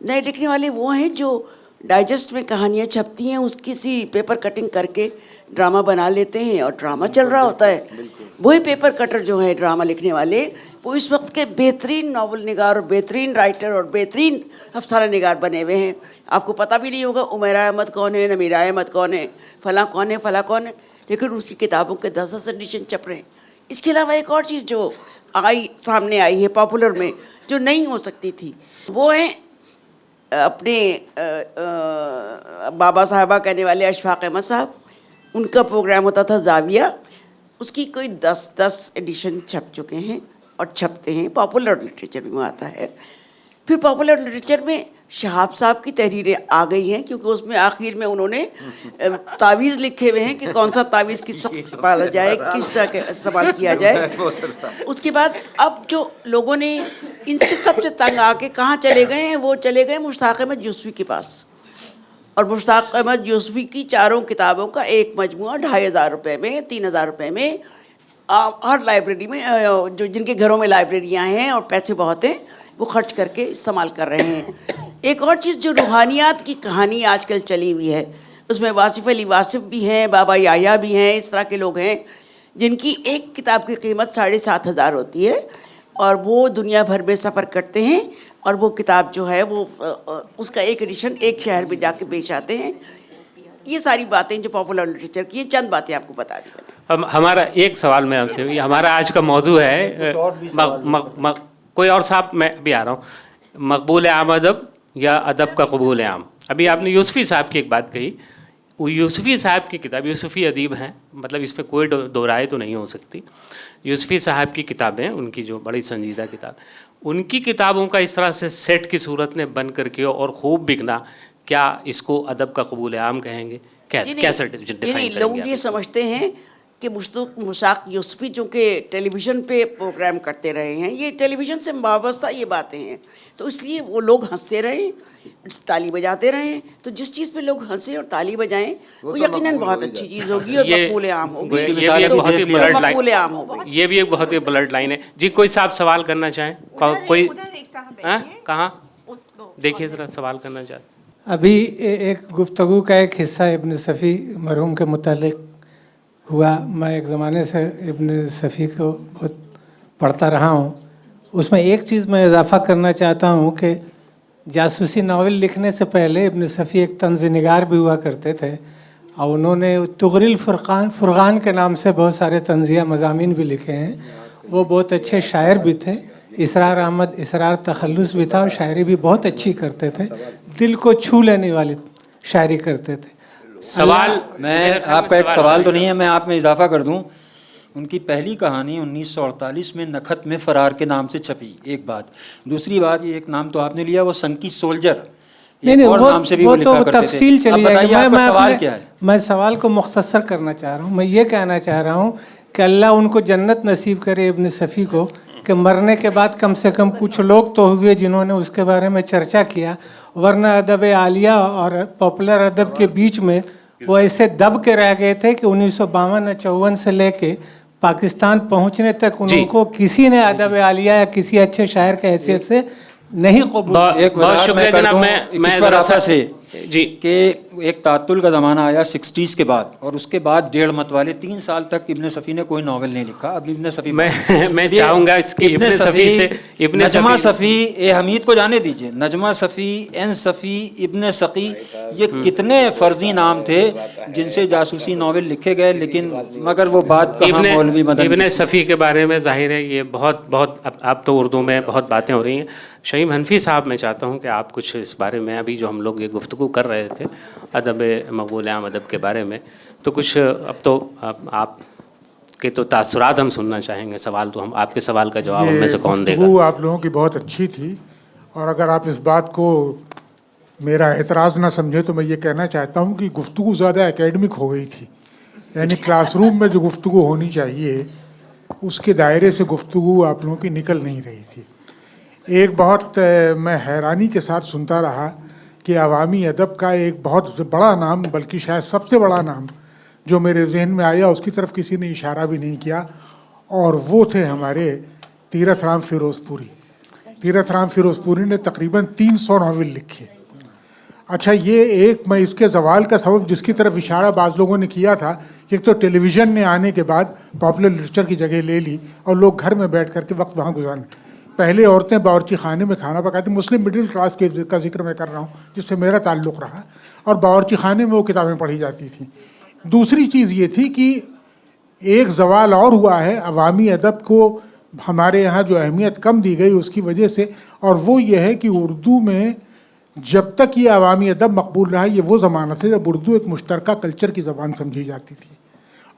نئے لکھنے والے وہ ہیں جو ڈائجسٹ میں کہانیاں چھپتی ہیں, اس کسی پیپر کٹنگ کر کے ڈرامہ بنا لیتے ہیں اور ڈرامہ چل رہا ہوتا ہے. وہی پیپر کٹر جو ہے ڈرامہ لکھنے والے, وہ اس وقت کے بہترین ناول نگار اور بہترین رائٹر اور بہترین افسانہ نگار بنے ہوئے ہیں. آپ کو پتہ بھی نہیں ہوگا عمیرہ احمد کون ہے, نمیرہ احمد کون ہے, فلاں کون ہے, فلاں کون ہے, لیکن اس کی کتابوں کے 10 ایڈیشن چھپ رہے ہیں. اس کے علاوہ ایک اور چیز جو سامنے آئی ہے پاپولر میں, جو نہیں ہو سکتی تھی, وہ ہیں اپنے بابا صاحبہ کہنے والے اشفاق احمد صاحب. ان کا پروگرام ہوتا تھا زاویہ, اس کی کوئی 10 ایڈیشن چھپ چکے ہیں اور چھپتے ہیں. پاپولر لٹریچر میں آتا ہے. پھر پاپولر لٹریچر میں شہاب صاحب کی تحریریں آ گئی ہیں, کیونکہ اس میں آخر میں انہوں نے تعویذ لکھے ہوئے ہیں کہ کون سا تعویذ کس وقت پالا جائے, کس طرح کا استعمال کیا جائے. اس کے بعد اب جو لوگوں نے ان سے سب سے تنگ آ کے کہاں چلے گئے ہیں, وہ چلے گئے مشتاق احمد یوسفی کے پاس. اور مشتاق احمد یوسفی کی 4 کتابوں کا ایک مجموعہ 2500 روپے میں, 3000 روپے میں ہر لائبریری میں, جو جن کے گھروں میں لائبریریاں ہیں اور پیسے بہت ہیں, وہ خرچ کر کے استعمال کر رہے ہیں. ایک اور چیز جو روحانیات کی کہانی آج کل چلی ہوئی ہے, اس میں واصف علی واصف بھی ہیں, بابا یحییٰ بھی ہیں, اس طرح کے لوگ ہیں جن کی ایک کتاب کی قیمت 7500 ہوتی ہے, اور وہ دنیا بھر میں سفر کرتے ہیں, اور وہ کتاب جو ہے وہ اس کا ایک ایڈیشن ایک شہر میں جا کے بیچ آتے ہیں. یہ ساری باتیں جو پاپولر لٹریچر کی ہیں, چند باتیں آپ کو بتا دی میں نے. ہمارا ایک سوال میں آپ سے, ہمارا آج کا موضوع ہے کوئی اور صاحب, میں بھی آ رہا ہوں, مقبول عام ادب یا ادب کا قبول عام. ابھی آپ نے یوسفی صاحب کی ایک بات کہی, وہ یوسفی صاحب کی کتاب, یوسفی ادیب ہیں, مطلب اس میں کوئی دو رائے تو نہیں ہو سکتی. یوسفی صاحب کی کتابیں, ان کی جو بڑی سنجیدہ کتاب, ان کی کتابوں کا اس طرح سے سیٹ کی صورت میں بن کر کے اور خوب بکنا, کیا اس کو ادب کا قبول عام کہیں گے؟ کیسے ڈیفائن کریں گے؟ لوگ یہ سمجھتے ہیں کہ مشتاق یوسفی چونکہ ٹیلی ویژن پہ پروگرام کرتے رہے ہیں، یہ ٹیلی ویژن سے وابستہ یہ باتیں ہیں، تو اس لیے وہ لوگ ہنستے رہیں، تالی بجاتے رہیں، تو جس چیز پہ لوگ ہنسیں اور تالی بجائیں وہ یقیناً بہت اچھی چیز ہوگی اور مقبول عام ہوگی، یہ بھی ایک بہت ہی بلڈ مقبول عام لائن، ہوگی. یہ بھی ایک بہت ہی بلڈ لائن ہے. جی کوئی صاحب سوال کرنا چاہیں؟ کوئی کہاں دیکھیے ذرا سوال کرنا چاہتے. ابھی ایک گفتگو کا ایک حصہ ابن صفی مرحوم کے متعلق ہوا. میں ایک زمانے سے ابن صفی کو بہت پڑھتا رہا ہوں. اس میں ایک چیز میں اضافہ کرنا چاہتا ہوں کہ جاسوسی ناول لکھنے سے پہلے ابن صفی ایک طنز نگار بھی ہوا کرتے تھے، اور انہوں نے تغری فرقان کے نام سے بہت سارے طنزیہ مضامین بھی لکھے ہیں. وہ بہت اچھے شاعر بھی تھے. اسرار احمد اسرار تخلص بھی تھا، اور شاعری بھی بہت اچھی کرتے تھے، دل کو چھو لینے والی شاعری کرتے تھے. سوال میں آپ کا ایک سوال تو نہیں ہے، میں آپ میں اضافہ کر دوں. ان کی پہلی کہانی 1948 میں نکھت میں فرار کے نام سے چھپی، ایک بات. دوسری بات، یہ ایک نام تو آپ نے لیا، وہ سنکی سولجر، نہیں اور نام سے بھی وہ لکھا کرتے تھے. تفصیل چلی اب بتائیے آپ کا سوال کیا ہے؟ میں سوال کو مختصر کرنا چاہ رہا ہوں. میں یہ کہنا چاہ رہا ہوں کہ اللہ ان کو جنت نصیب کرے ابن صفی کو، کہ مرنے کے بعد کم سے کم کچھ لوگ تو ہوئے جنہوں نے اس کے بارے میں چرچا کیا، ورنہ ادب عالیہ اور پاپولر ادب کے بیچ میں وہ ایسے دب کے رہ گئے تھے کہ 1952-54 سے لے کے پاکستان پہنچنے تک ان کو کسی نے ادب عالیہ یا کسی اچھے شاعر کے حیثیت سے نہیں قبول. بہت شکریہ جناب. میں ذرا سا سے جی کہ ایک تعطل کا زمانہ آیا 60s کے بعد، اور اس کے بعد 1.5 متوالے 3 سال تک ابن صفی نے کوئی ناول نہیں لکھا. اب ابن صفی میں چاہوں گا اس کی ابن صفی سے نجمہ صفی، اے حمید کو جانے دیجئے، نجمہ صفی، این صفی، ابن سقی، یہ کتنے فرضی نام تھے جن سے جاسوسی ناول لکھے گئے، لیکن مگر وہ بات کہاں مولوی مدن ابن صفی کے بارے میں ظاہر ہے یہ بہت اب تو اردو میں بہت باتیں ہو رہی ہیں. شہیم حنفی صاحب، میں چاہتا ہوں کہ آپ کچھ اس بارے میں، ابھی جو ہم لوگ یہ گفتگو کر رہے تھے ادب مقبول عام ادب کے بارے میں، تو کچھ اب تو آپ کے تو تاثرات ہم سننا چاہیں گے. سوال تو ہم آپ کے سوال کا جواب ہم میں سے کون دے گا؟ گفتگو آپ لوگوں کی بہت اچھی تھی، اور اگر آپ اس بات کو میرا اعتراض نہ سمجھے تو میں یہ کہنا چاہتا ہوں کہ گفتگو زیادہ اکیڈمک ہو گئی تھی. یعنی کلاس روم میں جو گفتگو ہونی چاہیے اس کے دائرے سے گفتگو آپ لوگوں کی نکل نہیں رہی تھی. ایک بہت میں حیرانی کے ساتھ سنتا رہا کہ عوامی ادب کا ایک بہت بڑا نام، بلکہ شاید سب سے بڑا نام جو میرے ذہن میں آیا، اس کی طرف کسی نے اشارہ بھی نہیں کیا، اور وہ تھے ہمارے تیرتھ رام فیروز پوری. تیرتھ رام فیروز پوری نے تقریباً 300 ناول لکھے. اچھا، یہ ایک میں اس کے زوال کا سبب جس کی طرف اشارہ بعض لوگوں نے کیا تھا کہ ایک تو ٹیلی ویژن نے آنے کے بعد پاپولر لٹریچر کی جگہ لے لی اور لوگ گھر میں بیٹھ کر کے وقت وہاں گزارنے. پہلے عورتیں باورچی خانے میں کھانا پکاتی، مسلم مڈل کلاس کا ذکر میں کر رہا ہوں جس سے میرا تعلق رہا، اور باورچی خانے میں وہ کتابیں پڑھی جاتی تھیں. دوسری چیز یہ تھی کہ ایک زوال اور ہوا ہے عوامی ادب کو ہمارے یہاں جو اہمیت کم دی گئی اس کی وجہ سے، اور وہ یہ ہے کہ اردو میں جب تک یہ عوامی ادب مقبول رہا، یہ وہ زمانہ تھا جب اردو ایک مشترکہ کلچر کی زبان سمجھی جاتی تھی،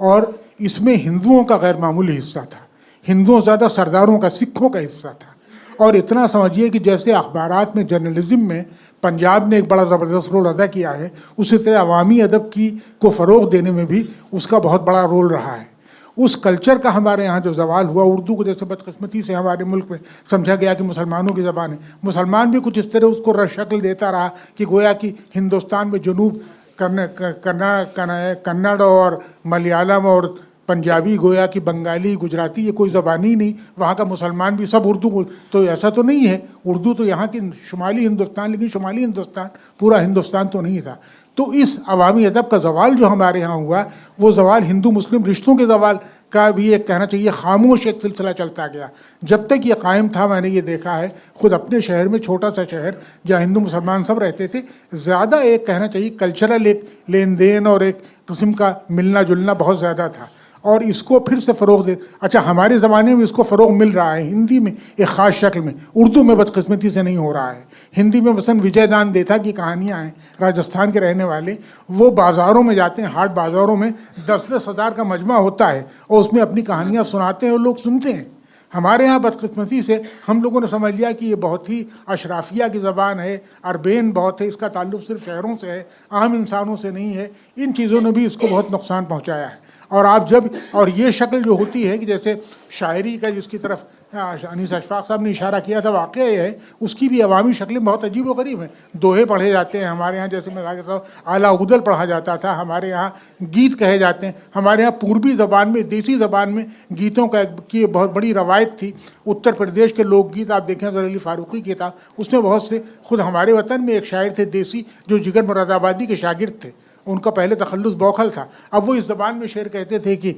اور اس میں ہندوؤں کا غیر معمولی حصہ تھا. ہندوؤں زیادہ سرداروں کا، سکھوں کا حصہ تھا. اور اتنا سمجھیے کہ جیسے اخبارات میں جرنلزم میں پنجاب نے ایک بڑا زبردست رول ادا کیا ہے، اسی طرح عوامی ادب کو فروغ دینے میں بھی اس کا بہت بڑا رول رہا ہے. اس کلچر کا ہمارے یہاں جو زوال ہوا، اردو کو جیسے بدقسمتی سے ہمارے ملک میں سمجھا گیا کہ مسلمانوں کی زبان ہے، مسلمان بھی کچھ اس طرح اس کو شکل دیتا رہا کہ گویا کہ ہندوستان میں جنوب کنڑ اور ملیالم اور پنجابی، گویا کہ بنگالی، گجراتی، یہ کوئی زبان ہی نہیں، وہاں کا مسلمان بھی سب اردو کو. تو ایسا تو نہیں ہے، اردو تو یہاں کی شمالی ہندوستان، لیکن شمالی ہندوستان پورا ہندوستان تو نہیں تھا. تو اس عوامی ادب کا زوال جو ہمارے ہاں ہوا، وہ زوال ہندو مسلم رشتوں کے زوال کا بھی ایک کہنا چاہیے خاموش ایک سلسلہ چلتا گیا. جب تک یہ قائم تھا، میں نے یہ دیکھا ہے خود اپنے شہر میں، چھوٹا سا شہر جہاں ہندو مسلمان سب رہتے تھے، زیادہ ایک کہنا چاہیے کلچرل ایک لین دین اور ایک قسم کا ملنا جلنا بہت زیادہ تھا، اور اس کو پھر سے فروغ دے. اچھا، ہمارے زمانے میں اس کو فروغ مل رہا ہے ہندی میں ایک خاص شکل میں، اردو میں بدقسمتی سے نہیں ہو رہا ہے. ہندی میں مثلاً وجے دان دیتا کی کہانیاں ہیں، راجستھان کے رہنے والے، وہ بازاروں میں جاتے ہیں، ہاٹ بازاروں میں 10-10 ہزار کا مجمع ہوتا ہے، اور اس میں اپنی کہانیاں سناتے ہیں اور لوگ سنتے ہیں. ہمارے ہاں بدقسمتی سے ہم لوگوں نے سمجھ لیا کہ یہ بہت ہی اشرافیہ کی زبان ہے، اربین بہت ہے، اس کا تعلق صرف شہروں سے ہے، عام انسانوں سے نہیں ہے. ان چیزوں نے بھی اس کو بہت نقصان پہنچایا ہے. اور آپ جب اور یہ شکل جو ہوتی ہے کہ جیسے شاعری کا جس کی طرف انیس اشفاق صاحب نے اشارہ کیا تھا، واقعہ یہ ہے اس کی بھی عوامی شکلیں بہت عجیب و غریب ہیں. دوہے پڑھے جاتے ہیں ہمارے یہاں، جیسے میں کہتا ہوں اعلیٰ غدل پڑھا جاتا تھا، ہمارے یہاں گیت کہے جاتے ہیں، ہمارے یہاں پوربی زبان میں دیسی زبان میں گیتوں کی بہت بڑی روایت تھی. اتر پردیش کے لوک گیت آپ دیکھیں ظہیر علی فاروقی کی کتاب، اس میں بہت سے، خود ہمارے وطن میں ایک شاعر تھے دیسی جو جگر مراد آبادی کے شاگرد تھے، ان کا پہلے تخلص بوکھل تھا. اب وہ اس زبان میں شعر کہتے تھے کہ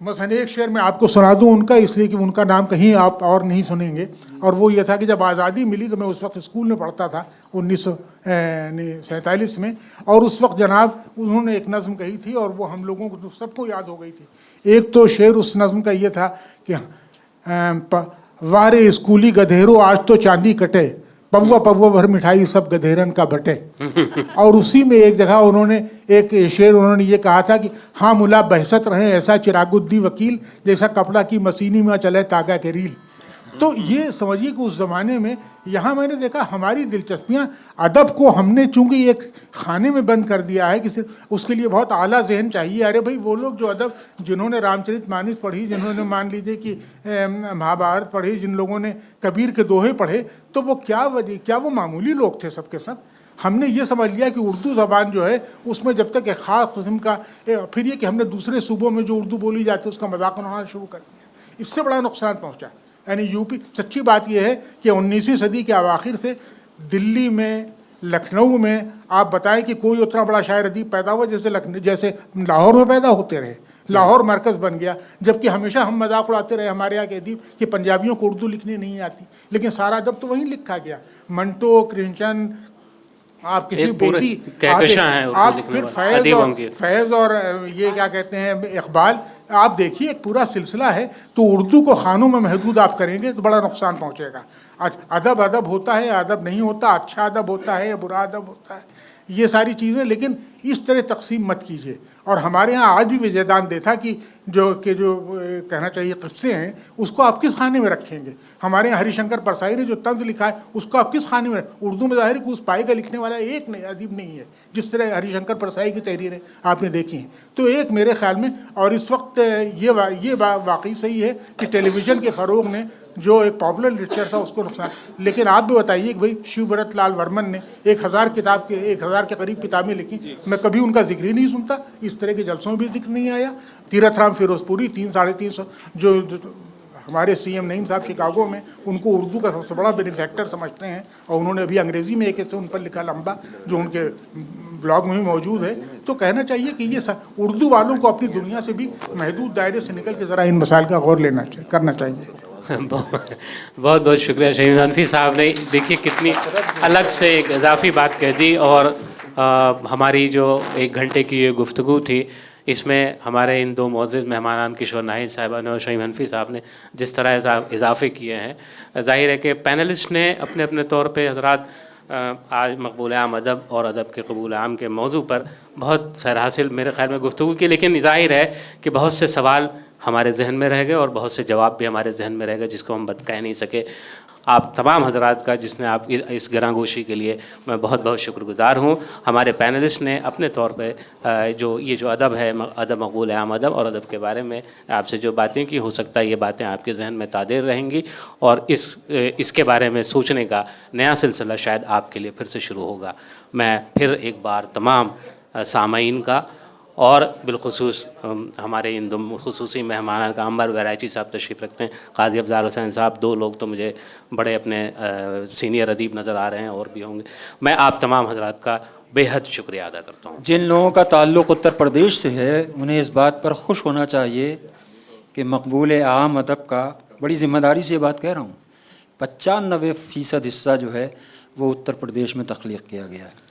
مثلا ایک شعر میں آپ کو سنا دوں ان کا، اس لیے کہ ان کا نام کہیں آپ اور نہیں سنیں گے، اور وہ یہ تھا کہ جب آزادی ملی تو میں اس وقت اسکول میں پڑھتا تھا 1947 میں، اور اس وقت جناب انہوں نے ایک نظم کہی تھی اور وہ ہم لوگوں کو سب کو یاد ہو گئی تھی. ایک تو شعر اس نظم کا یہ تھا کہ وارے اسکولی گدھیرو آج تو چاندی کٹے، پوا پوا بھر مٹھائی سب گدھیرن کا بٹے. اور اسی میں ایک جگہ انہوں نے ایک شعر انہوں نے یہ کہا تھا کہ ہاں ملا بحثت رہے ایسا چراغ الدی وکیل، جیسا کپڑا کی مسینی میں چلے تاگا کے ریل. تو یہ سمجھیے کہ اس زمانے میں یہاں میں نے دیکھا ہماری دلچسپیاں، ادب کو ہم نے چونکہ ایک خانے میں بند کر دیا ہے کہ صرف اس کے لیے بہت اعلیٰ ذہن چاہیے. ارے بھائی وہ لوگ جو ادب جنہوں نے رام چرت مانس پڑھی، جنہوں نے مان لیجیے کہ مہابھارت پڑھی، جن لوگوں نے کبیر کے دوہے پڑھے، تو وہ کیا وہ معمولی لوگ تھے سب کے سب؟ ہم نے یہ سمجھ لیا کہ اردو زبان جو ہے اس میں جب تک ایک خاص قسم کا، پھر یہ کہ ہم نے دوسرے صوبوں میں جو اردو بولی جاتی ہے اس کا مذاق اڑانا شروع کر دیا، اس سے بڑا نقصان پہنچا. یعنی یوپی، سچی بات یہ ہے کہ 19ویں صدی کے اواخر سے دلی میں، لکھنؤ میں آپ بتائیں کہ کوئی اتنا بڑا شاعر ادیب پیدا ہوا جیسے لاہور میں پیدا ہوتے رہے. لاہور مرکز بن گیا، جبکہ ہمیشہ ہم مذاق اڑاتے رہے ہمارے یہاں کے ادیب کہ پنجابیوں کو اردو لکھنے نہیں آتی، لیکن سارا ادب تو وہیں لکھا گیا. منٹو، کرنچن، آپ کسی بیٹی، آپ پھر فیض اور یہ کیا کہتے ہیں اقبال، آپ دیکھیے ایک پورا سلسلہ ہے. تو اردو کو خانوں میں محدود آپ کریں گے تو بڑا نقصان پہنچے گا. ادب ہوتا ہے، ادب نہیں ہوتا، اچھا ادب ہوتا ہے یا برا ادب ہوتا ہے، یہ ساری چیزیں، لیکن اس طرح تقسیم مت کیجیے. اور ہمارے ہاں آج بھی وجدان دیتا کہ جو کہنا چاہیے قصے ہیں اس کو آپ کس خانے میں رکھیں گے. ہمارے یہاں ہری شنکر پرسائی نے جو طنز لکھا ہے اس کو آپ کس خانے میں اردو میں ظاہر ہے کہ اس پائے کا لکھنے والا ایک ادیب نہیں ہے جس طرح ہری شنکر پرسائی کی تحریریں آپ نے دیکھی ہیں. تو ایک میرے خیال میں، اور اس وقت یہ واقعی صحیح ہے کہ ٹیلی ویژن کے فروغ نے جو ایک پاپولر لٹریچر تھا اس کو نقصان. لیکن آپ بھی بتائیے کہ بھائی شیو برت لال ورمن نے 1000 کے قریب کتابیں لکھی، میں کبھی ان کا ذکر ہی نہیں سنتا، اس طرح کے جلسوں میں بھی ذکر نہیں آیا. تیرتھ رام فیروز پوری 300-350 جو ہمارے سی ایم نعیم صاحب شکاگو میں، ان کو اردو کا سب سے بڑا بینیفیکٹر سمجھتے ہیں، اور انہوں نے ابھی انگریزی میں ایک ایسے ان پر لکھا لمبا جو ان کے بلاگ میں بھی موجود ہے. تو کہنا چاہیے کہ یہ اردو والوں کو اپنی دنیا سے بھی محدود دائرے سے نکل کے ذرا ان مسائل کا غور کرنا چاہیے. بہت بہت شکریہ شہید حنفی صاحب نے، دیکھیے کتنی الگ سے ایک اضافی بات کہہ دی. اور ہماری جو 1 گھنٹے کی یہ گفتگو تھی، اس میں ہمارے ان 2 معزز مہمانان کشور ناہید صاحبہ اور شہید حنفی صاحب نے جس طرح اضافے کیے ہیں، ظاہر ہے کہ پینلسٹ نے اپنے اپنے طور پہ حضرات آج مقبول عام ادب اور ادب کے قبول عام کے موضوع پر بہت سیر حاصل میرے خیال میں گفتگو کی، لیکن ظاہر ہے کہ بہت سے سوال ہمارے ذہن میں رہ گئے اور بہت سے جواب بھی ہمارے ذہن میں رہ گئے جس کو ہم کہہ نہیں سکے. آپ تمام حضرات کا جس نے آپ اس گراں گوشی کے لیے میں بہت بہت شکر گزار ہوں. ہمارے پینلسٹ نے اپنے طور پہ جو ادب ہے، ادب مقبول عام ادب اور ادب کے بارے میں آپ سے جو باتیں کی، ہو سکتا ہے یہ باتیں آپ کے ذہن میں تادیر رہیں گی اور اس کے بارے میں سوچنے کا نیا سلسلہ شاید آپ کے لیے پھر سے شروع ہوگا. میں پھر ایک بار تمام سامعین کا اور بالخصوص ہمارے ان 2 خصوصی مہمان کا، عمر ویرائچی صاحب تشریف رکھتے ہیں، قاضی افضال حسین صاحب، 2 لوگ تو مجھے بڑے اپنے سینئر ادیب نظر آ رہے ہیں اور بھی ہوں گے. میں آپ تمام حضرات کا بے حد شکریہ ادا کرتا ہوں. جن لوگوں کا تعلق اتر پردیش سے ہے انہیں اس بات پر خوش ہونا چاہیے کہ مقبول عام ادب کا، بڑی ذمہ داری سے یہ بات کہہ رہا ہوں، 95% حصہ جو ہے وہ اتر پردیش میں تخلیق کیا گیا ہے.